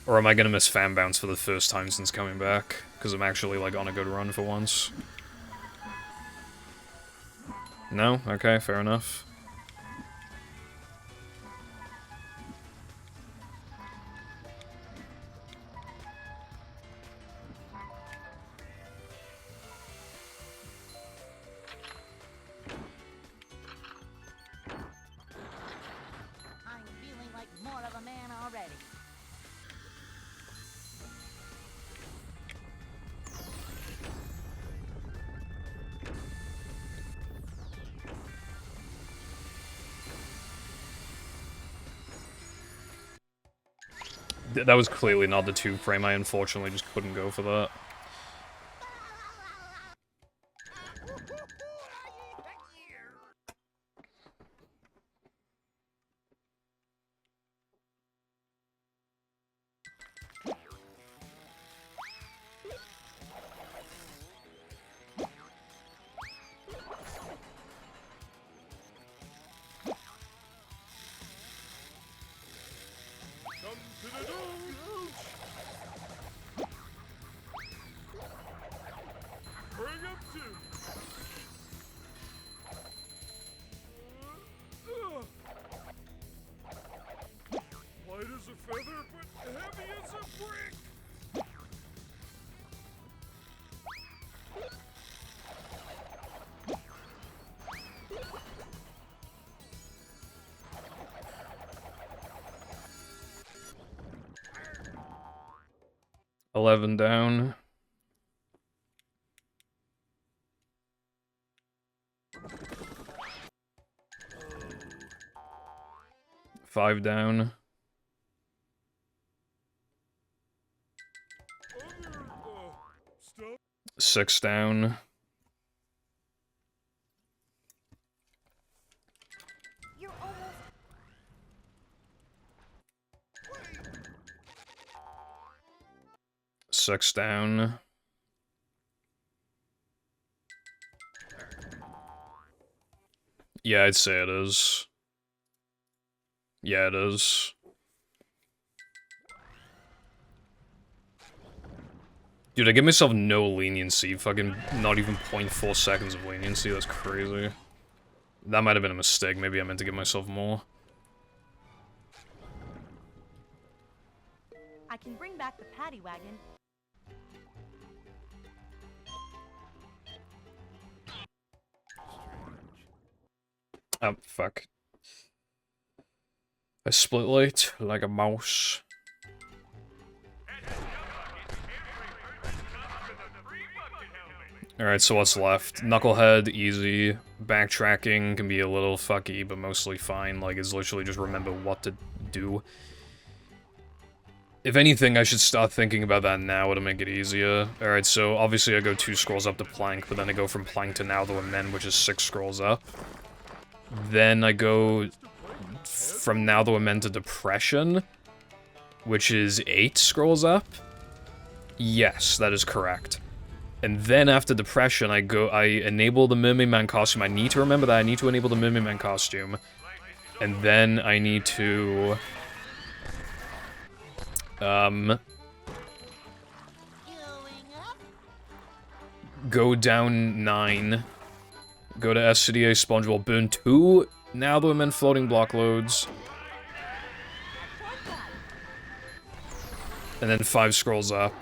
Or am I gonna miss fan bounce for the first time since coming back? Because I'm actually, like, on a good run for once. No? Okay, fair enough. I'm feeling like more of a man already. That was clearly not the 2-frame. I unfortunately just couldn't go for that. Bring him to. Light as a feather, but heavy as a brick. 11 down. Five down. Stop. 6 down. You're almost. 6 down. Yeah, I'd say it is. Yeah, it is. Dude, I give myself no leniency. Fucking not even 0.4 seconds of leniency. That's crazy. That might have been a mistake. Maybe I meant to give myself more. I can bring back the paddy wagon. Oh, fuck. I split light like a mouse. Alright, so what's left? Knucklehead, easy. Backtracking can be a little fucky, but mostly fine. Like, it's literally just remember what to do. If anything, I should start thinking about that now to make it easier. Alright, so obviously I go 2 scrolls up to plank, but then I go from plank to now the amend, which is 6 scrolls up. Then I go from now the amend to depression, which is 8 scrolls up. Yes, that is correct. And then after depression, I enable the Mermaid Man costume. I need to remember that. I need to enable the Mermaid Man costume. And then I need to... go down 9. Go to SCDA SpongeBob, burn 2. Now the amend floating block loads. And then 5 scrolls up.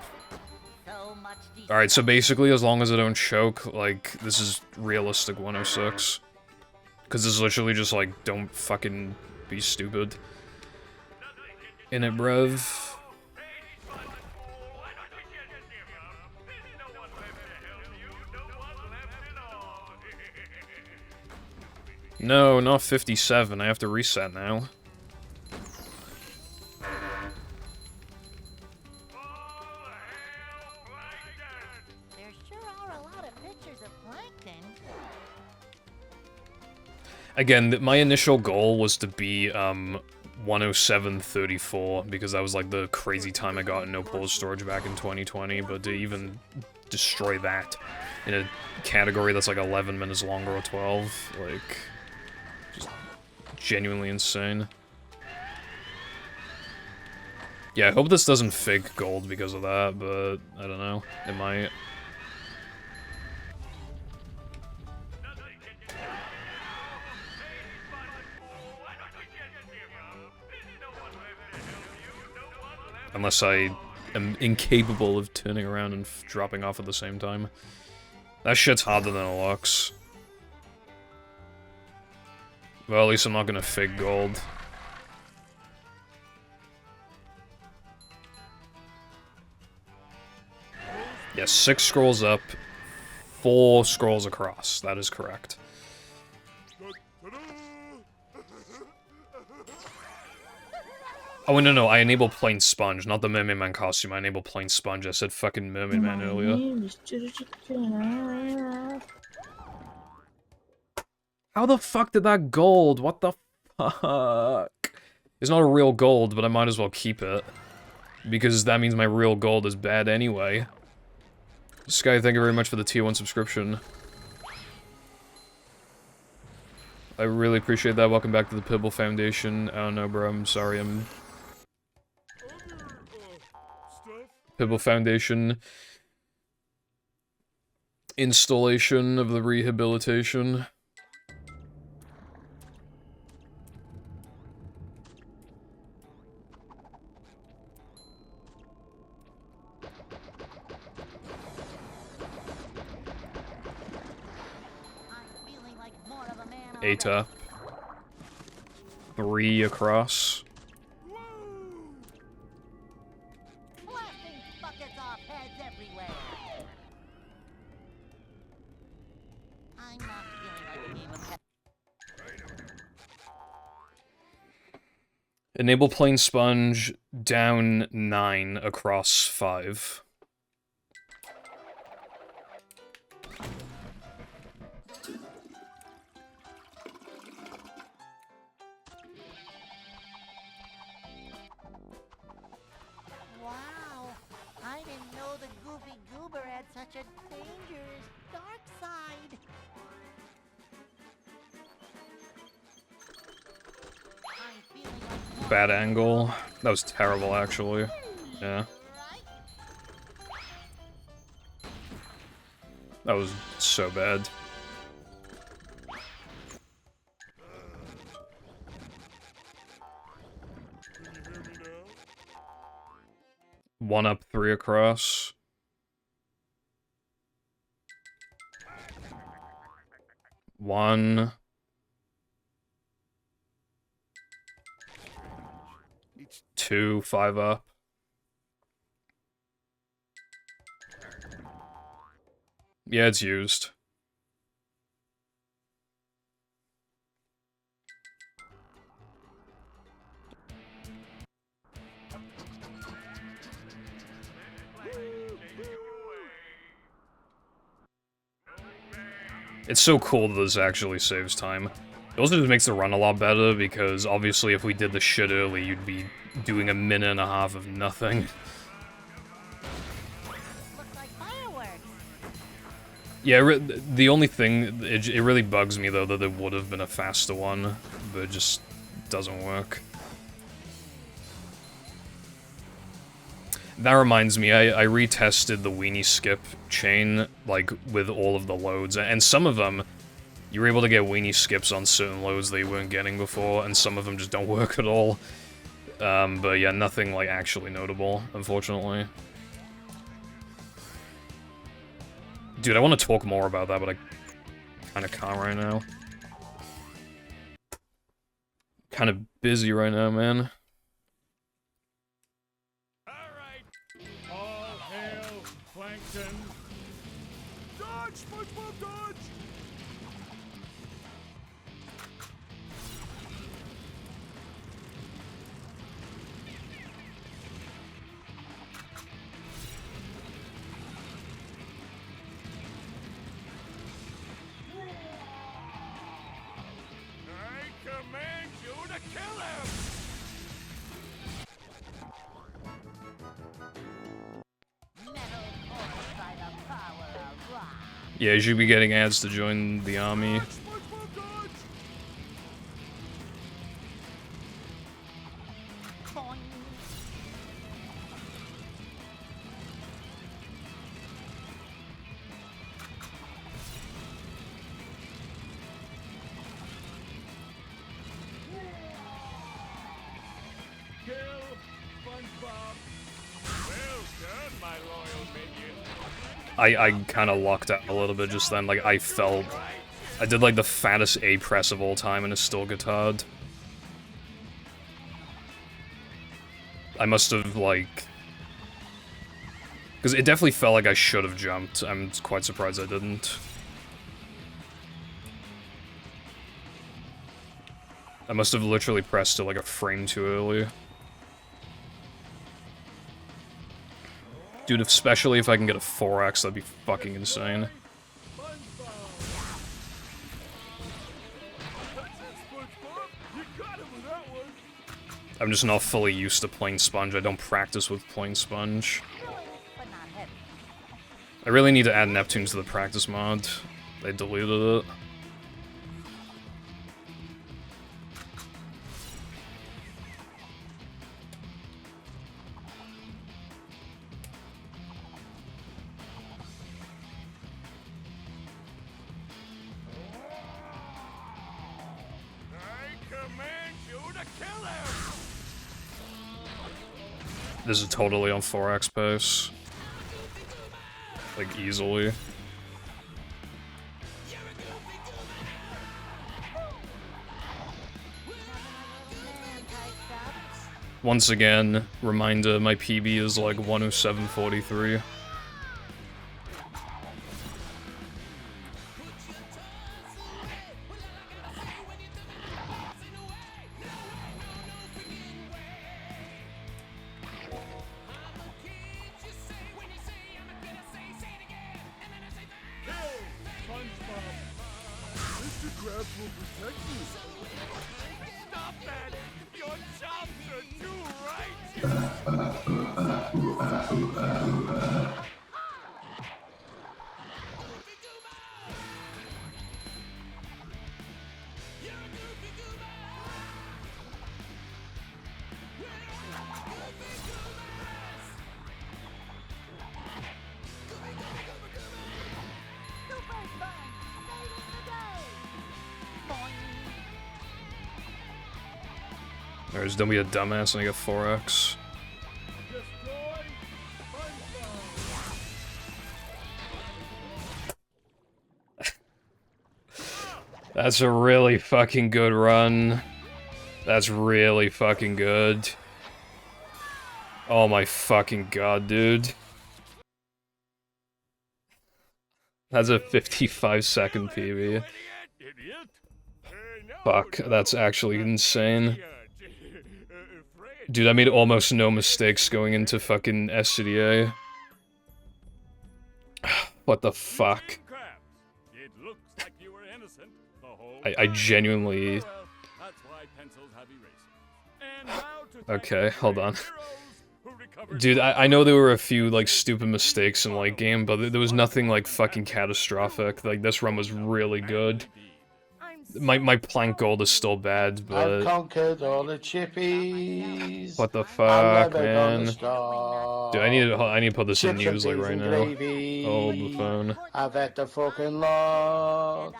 Alright, so basically, as long as I don't choke, like, this is realistic 106. Because this is literally just, like, don't fucking be stupid. In it, bruv. No, not 57. I have to reset now. Again, my initial goal was to be, 107.34, because that was, like, the crazy time I got in no pause storage back in 2020, but to even destroy that in a category that's, like, 11 minutes longer or 12, like, just genuinely insane. Yeah, I hope this doesn't fake gold because of that, but I don't know. It might. Unless I am incapable of turning around and dropping off at the same time. That shit's harder than it looks. Well, at least I'm not gonna fake gold. Yes, 6 scrolls up, 4 scrolls across. That is correct. Oh, no, I enable plain sponge, not the Mermaid Man costume. I enable plain sponge. I said fucking Mermaid Man earlier. How the fuck did that gold? What the fuck? It's not a real gold, but I might as well keep it. Because that means my real gold is bad anyway. Sky, thank you very much for the tier 1 subscription. I really appreciate that. Welcome back to the Pibble Foundation. I don't know, bro. I'm sorry. Pibble Foundation installation of the rehabilitation. I'm feeling like more of a man 8 already. up. 3 across. Blasting buckets off heads everywhere. I'm not feeling like a game of pet. Enable Plane Sponge down 9 across 5. Wow, I didn't know the Goofy Goober had such a dangerous dark side. I'm feeling like more Bad angle. That was terrible, actually. Yeah. right? That was so bad. Can you hear me now? 1 up, 3 across. One. It's 2, 5 up. Yeah, it's used. It's so cool that this actually saves time. It also just makes the run a lot better, because obviously if we did the shit early, you'd be doing a minute and a half of nothing. Looks like fireworks. Yeah, the only thing, it really bugs me though that there would have been a faster one, but it just doesn't work. That reminds me, I retested the weenie skip chain, like, with all of the loads, and some of them, you were able to get weenie skips on certain loads that you weren't getting before, and some of them just don't work at all. But yeah, nothing, like, actually notable, unfortunately. Dude, I want to talk more about that, but I kind of can't right now. Kind of busy right now, man. all hail Plankton. Dodge, SpongeBob, dodge! I command you to kill him! Metal forged by the power of rock. Yeah, you should be getting ads to join the army. Dodge, SpongeBob, dodge! Boing. Kill SpongeBob. Well done, my loyal minion. I kind of lucked out a little bit just then, like, I felt... I did, like, the fattest A press of all time, and it still guitared. I must have, like... Because it definitely felt like I should have jumped. I'm quite surprised I didn't. I must have literally pressed it, like, a frame too early. Dude, especially if I can get a 4x, that'd be fucking insane. SpongeBob. That's it, SpongeBob. You got him with that one. I'm just not fully used to playing Sponge. I don't practice with playing Sponge. Filling, but not heavy. I really need to add Neptune to the practice mod. They deleted it. command you to kill him! This is totally on 4x pace. Like, easily. Once again, reminder, my PB is like 107.43. SpongeBob! Mr. Krabs will protect you! Stop that! Your chops are too right! Super fun! Saving the day! Boing! Alright, don't be a dumbass and I get 4x. Destroy SpongeBob! That's a really fucking good run. That's really fucking good. Oh my fucking god, dude. That's a 55-second PB. Idiot! Fuck, that's actually insane. Dude, I made almost no mistakes going into fucking SCDA. What the fuck? It looks like you were innocent the whole I genuinely... Well, that's why pencils have erasers. And now to thank Okay, hold on. heroes who recovered Dude, I know there were a few, like, stupid mistakes in late game, but there was nothing, like, fucking catastrophic. Like, this run was really good. I'm so My plank gold is still bad, I've but... conquered all the chippies. What the I'm fuck, never gonna man? stop. Dude, I need to put this in Chips and news, like, peas right and now. gravy. Hold the phone. I've had the fucking lot.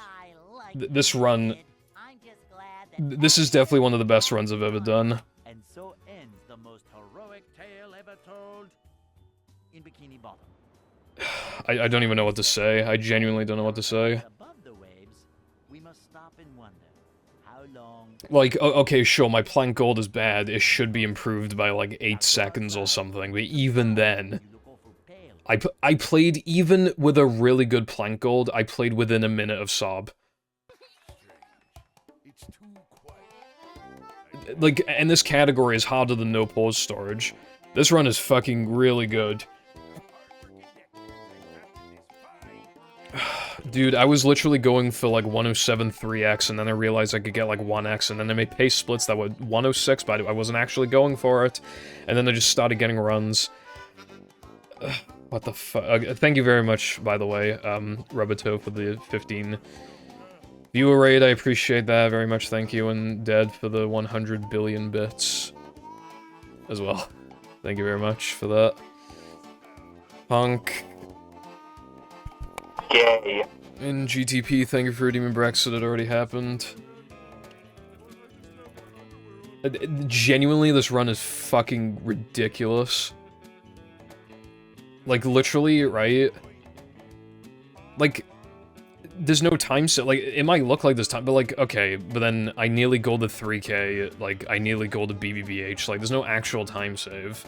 This run... I'm just glad that This is definitely one of the best runs I've ever done. And so ends the most heroic tale ever told in Bikini Bottom. I don't even know what to say. I genuinely don't know what to say. Above the waves, we must stop and wonder how long. Like, okay, sure, my plank gold is bad. It should be improved by, like, 8 seconds or something, but even then... You look awful pale. I played, even with a really good plank gold, I played within a minute of Sob. It's too quiet. Like, and this category is harder than no pause storage. This run is fucking really good. Dude, I was literally going for like 107 3x, and then I realized I could get like 1x, and then I made pace splits that were 106, but I wasn't actually going for it. And then I just started getting runs. What the fuck? Thank you very much, by the way, Rubito, for the 15 viewer raid. I appreciate that very much. Thank you, and Dead for the 100 billion bits as well. Thank you very much for that. Punk. Gay. And GTP, thank you for redeeming Brexit, it already happened. Genuinely, this run is fucking ridiculous. Like, literally, right? Like, there's no time set. Like, it might look like this time, but like, okay, but then I nearly golded 3k, like, I nearly golded BBBH, like, there's no actual time save.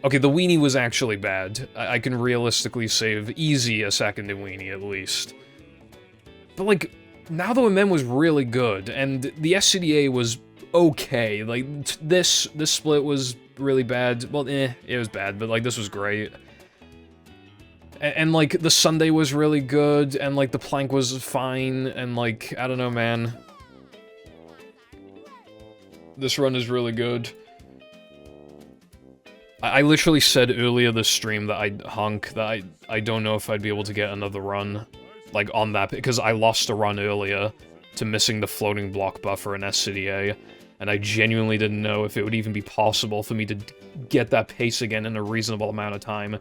Okay, the weenie was actually bad. I can realistically save easy a second in weenie, at least. But, like, Now the Men was really good, and the SCDA was okay. Like, this split was really bad. Well, it was bad, but, like, this was great. And, like, the Sunday was really good, and, like, the plank was fine, and, like, I don't know, man. This run is really good. I literally said earlier this stream that I don't know if I'd be able to get another run, like, on that, because I lost a run earlier to missing the floating block buffer in SCDA, and I genuinely didn't know if it would even be possible for me to get that pace again in a reasonable amount of time.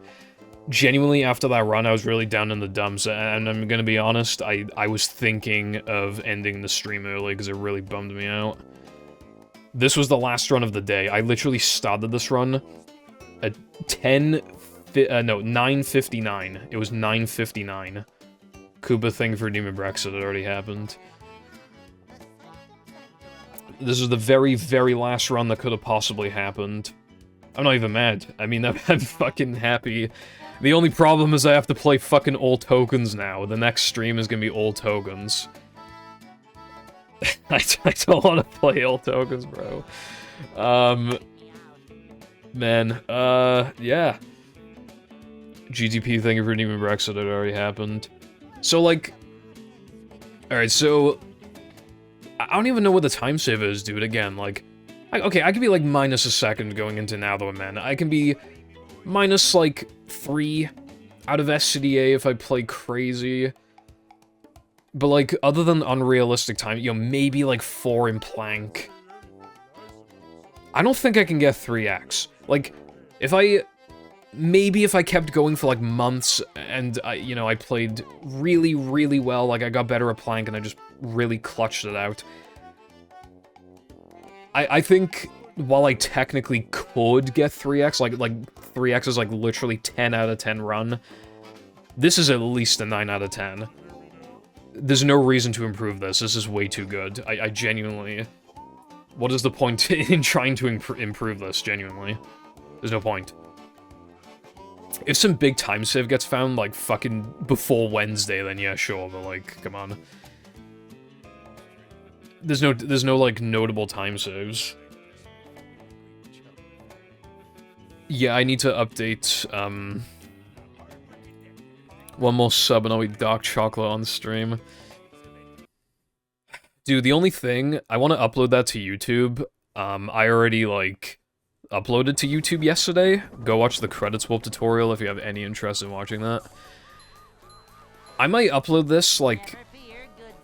Genuinely, after that run, I was really down in the dumps, and I'm gonna be honest, I was thinking of ending the stream early because it really bummed me out. This was the last run of the day. I literally started this run at 9:59. It was 9:59. Koopa thing for Demon Brexit had already happened. This is the very, very last run that could have possibly happened. I'm not even mad. I mean, I'm fucking happy. The only problem is I have to play fucking all tokens now. The next stream is gonna be all tokens. I don't want to play all tokens, bro. Man, yeah. GTP thing for Demon Brexit had already happened. So, like... Alright, so... I don't even know what the time save is, dude, again, like... Okay, I could be, like, minus a second going into now, though, man. I can be minus, like, 3 out of SCDA if I play crazy. But, like, other than unrealistic time, you know, maybe, like, 4 in Plank. I don't think I can get 3x. Like, if I... Maybe if I kept going for, like, months, and, you know, I played really, really well, like, I got better at Plank, and I just really clutched it out. I think, while I technically could get 3x, like 3x is, like, literally 10 out of 10 run, this is at least a 9 out of 10. There's no reason to improve this. This is way too good. I genuinely... What is the point in trying to improve this, genuinely? There's no point. If some big time save gets found, like, fucking before Wednesday, then yeah, sure, but, like, come on. There's no, like, notable time saves. Yeah, I need to update, one more sub and I'll eat dark chocolate on stream. Dude, the only thing, I want to upload that to YouTube. I already, like, uploaded to YouTube yesterday. Go watch the credits warp tutorial if you have any interest in watching that. I might upload this, like,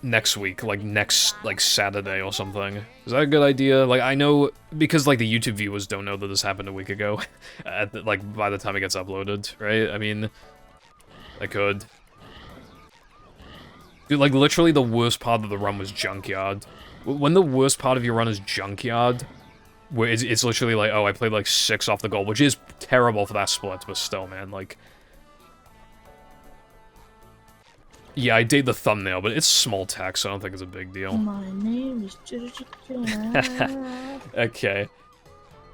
next week, like, Saturday or something. Is that a good idea? Like, I know, because, like, the YouTube viewers don't know that this happened a week ago, like, by the time it gets uploaded, right? I mean, I could. Dude, like, literally the worst part of the run was Junkyard. When the worst part of your run is Junkyard, where it's literally like, oh, I played, like, 6 off the goal, which is terrible for that split, but still, man, like... Yeah, I did the thumbnail, but it's small text, so I don't think it's a big deal. My name is Okay.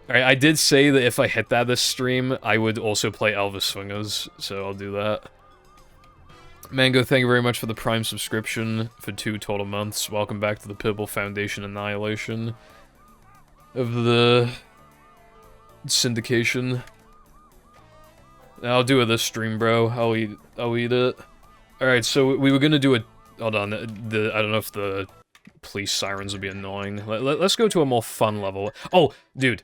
Alright, I did say that if I hit that this stream, I would also play Elvis Swingers, so I'll do that. Mango, thank you very much for the Prime subscription for 2 total months. Welcome back to the Pibble Foundation annihilation of the syndication. I'll do it this stream, bro. I'll eat it. Alright, so we were gonna do a... Hold on, I don't know if the police sirens would be annoying. Let's go to a more fun level. Oh, dude.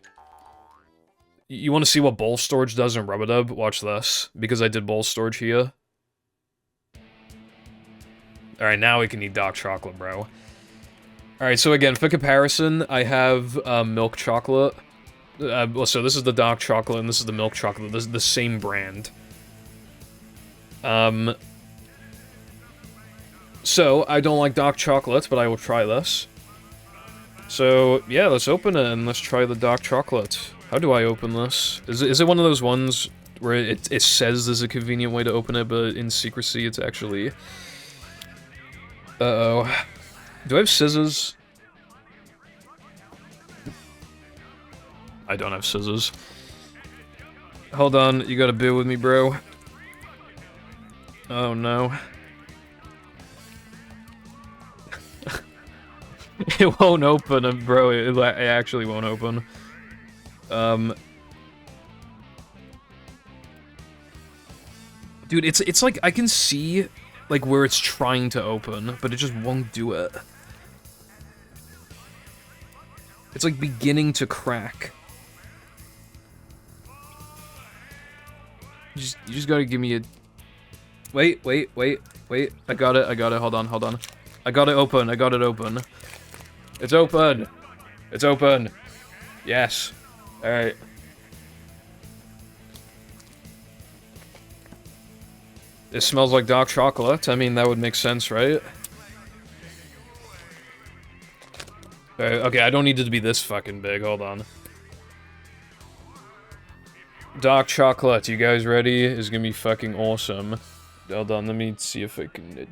You want to see what bowl storage does in Rubadub? Watch this. Because I did bowl storage here. Alright, now we can eat dark chocolate, bro. Alright, so again, for comparison, I have milk chocolate. So this is the dark chocolate, and this is the milk chocolate. This is the same brand. So, I don't like dark chocolate, but I will try this. So, yeah, let's open it, and let's try the dark chocolate. How do I open this? Is it one of those ones where it says there's a convenient way to open it, but in secrecy it's actually... Uh-oh. Do I have scissors? I don't have scissors. Hold on, you gotta bear with me, bro. Oh, no. It won't open, bro. It actually won't open. Dude, it's like I can see like where it's trying to open, but it just won't do it. It's like beginning to crack. You just gotta give me a... Wait. I got it. Hold on. I got it open. It's open. It's open. Yes. Alright. It smells like dark chocolate. I mean, that would make sense, right? Okay, I don't need it to be this fucking big. Hold on. Dark chocolate, you guys ready? It's gonna be fucking awesome. Hold on, let me see if I can...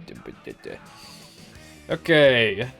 Okay.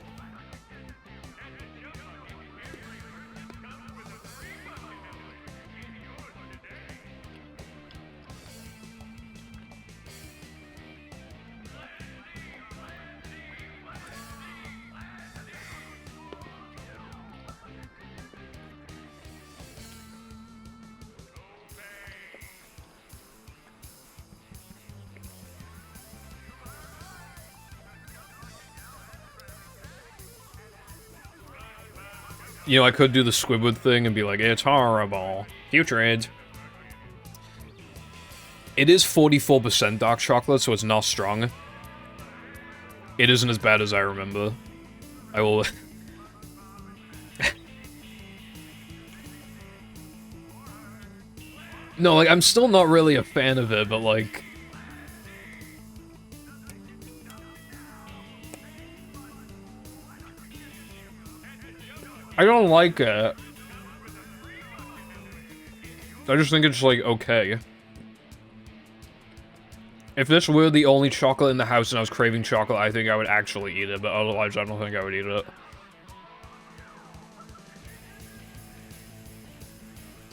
You know, I could do the Squidward thing and be like, it's horrible. Putrid. It is 44% dark chocolate, so it's not strong. It isn't as bad as I remember. I will... No, like, I'm still not really a fan of it, but like... I don't like it. I just think it's, like, okay. If this were the only chocolate in the house and I was craving chocolate, I think I would actually eat it, but otherwise I don't think I would eat it.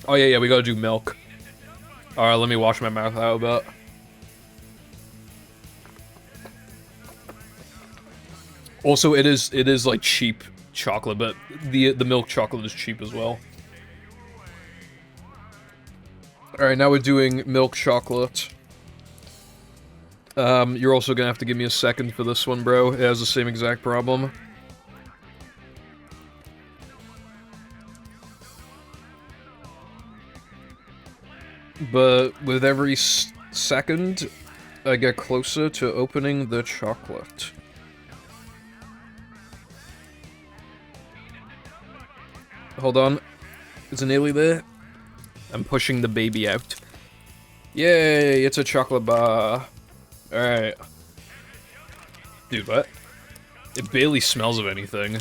Oh yeah, we gotta do milk. Alright, let me wash my mouth out a bit. Also, it is like cheap chocolate, but the milk chocolate is cheap as well. Alright, now we're doing milk chocolate. You're also gonna have to give me a second for this one, bro. It has the same exact problem. But with every second, I get closer to opening the chocolate. Hold on. Is it nearly there? I'm pushing the baby out. Yay, it's a chocolate bar. Alright. Dude, what? It barely smells of anything.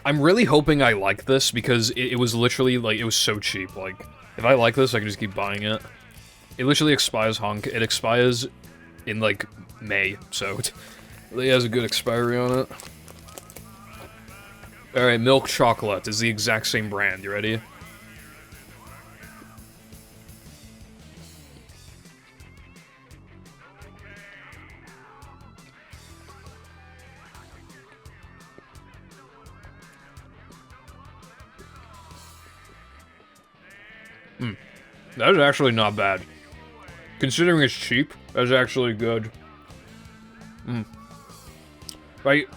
I'm really hoping I like this, because it was literally, like, it was so cheap. Like, if I like this, I can just keep buying it. It literally expires, honk. It expires in, like, May, so it really has a good expiry on it. Alright, milk chocolate is the exact same brand. You ready? That is actually not bad. Considering it's cheap, that's actually good. Like,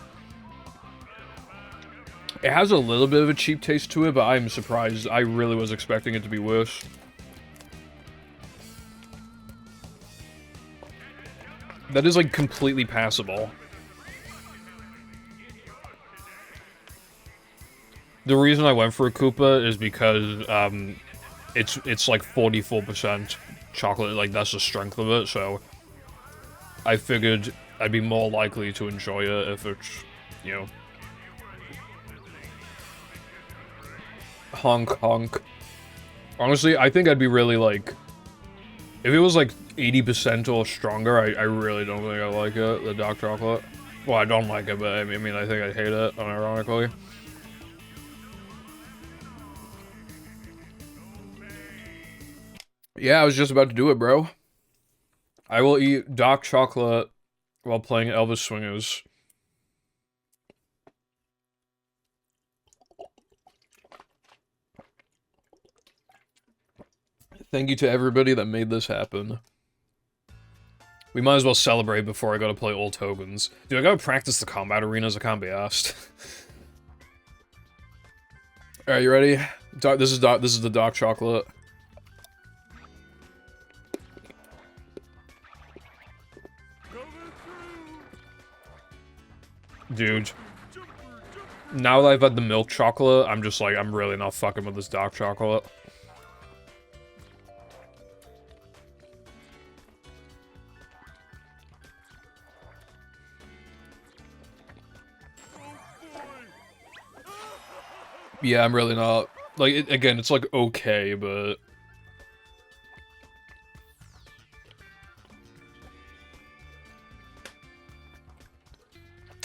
it has a little bit of a cheap taste to it, but I'm surprised. I really was expecting it to be worse. That is, like, completely passable. The reason I went for a Koopa is because, it's like 44% chocolate, like, that's the strength of it, so I figured I'd be more likely to enjoy it if it's, you know... Honk, honk. Honestly, I think I'd be really, like... If it was, like, 80% or stronger, I really don't think I like it, the dark chocolate. Well, I don't like it, but I mean, I think I hate it, unironically. Yeah, I was just about to do it, bro. I will eat dark chocolate while playing Elvis Swingers. Thank you to everybody that made this happen. We might as well celebrate before I gotta play all tokens. Dude, I gotta practice the combat arenas, I can't be asked. Alright, you ready? This is the dark chocolate. Dude. Now that I've had the milk chocolate, I'm just like, I'm really not fucking with this dark chocolate. Yeah, I'm really not. Like, again, it's like okay, but...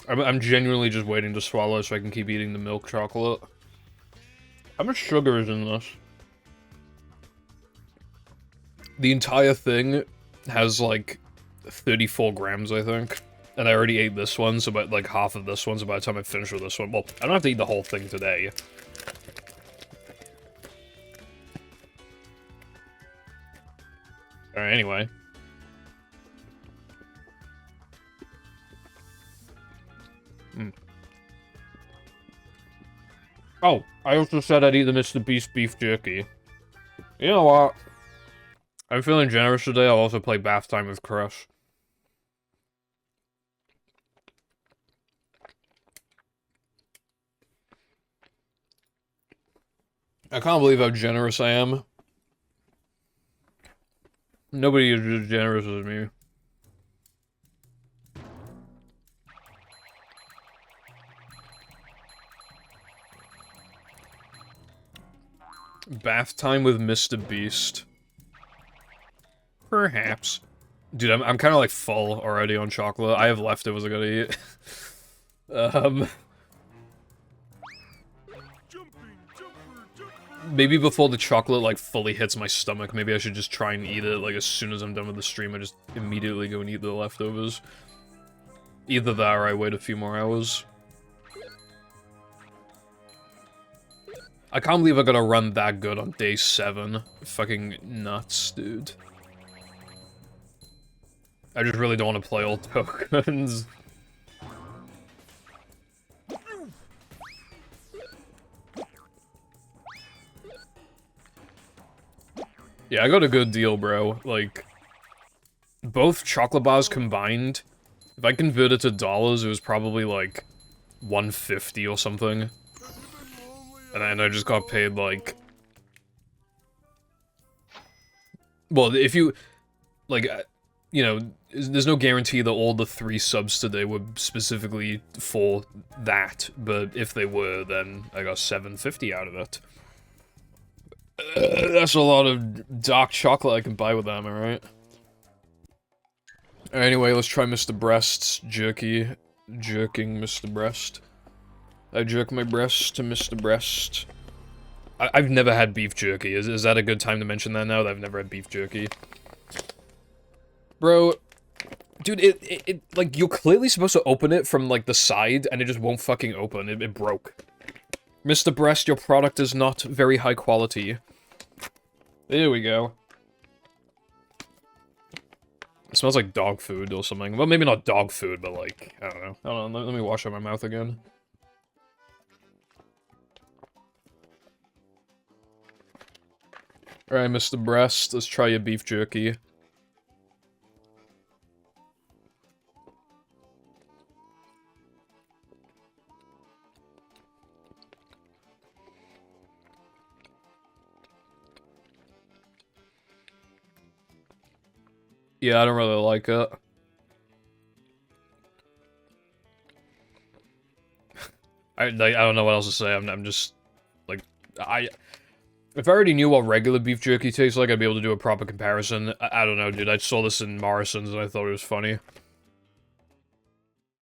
I'm genuinely just waiting to swallow so I can keep eating the milk chocolate. How much sugar is in this? The entire thing has, like, 34 grams, I think. And I already ate this one, so about, like, half of this one, so by the time I finish with this one... Well, I don't have to eat the whole thing today. Alright, anyway. Oh, I also said I'd eat the Mr. Beast beef jerky. You know what? I'm feeling generous today, I'll also play bath time with Crush. I can't believe how generous I am. Nobody is as generous as me. Bath time with Mr. Beast. Perhaps. Dude, I'm kind of like full already on chocolate. I have leftovers I gotta eat. Maybe before the chocolate, like, fully hits my stomach, maybe I should just try and eat it, like, as soon as I'm done with the stream, I just immediately go and eat the leftovers. Either that or I wait a few more hours. I can't believe I gotta run that good on day 7. Fucking nuts, dude. I just really don't want to play all tokens. Yeah, I got a good deal, bro. Like, both chocolate bars combined, if I convert it to dollars, it was probably like 150 or something. And I just got paid like... Well, if you... Like, you know, there's no guarantee that all the 3 subs today were specifically for that, but if they were, then I got 750 out of it. That's a lot of dark chocolate I can buy with that, am I right? Anyway, let's try Mr. Breast's jerky. Jerking Mr. Breast. I jerk my breast to Mr. Breast. I've never had beef jerky. Is that a good time to mention that now that I've never had beef jerky? Bro, dude, it like, you're clearly supposed to open it from, like, the side, and it just won't fucking open. It broke. Mr. Breast, your product is not very high quality. There we go. It smells like dog food or something. Well, maybe not dog food, but like, I don't know. Hold on, let me wash out my mouth again. Alright, Mr. Breast, let's try your beef jerky. Yeah, I don't really like it. I don't know what else to say. I'm just like, if I already knew what regular beef jerky tastes like, I'd be able to do a proper comparison. I don't know, dude. I saw this in Morrison's and I thought it was funny.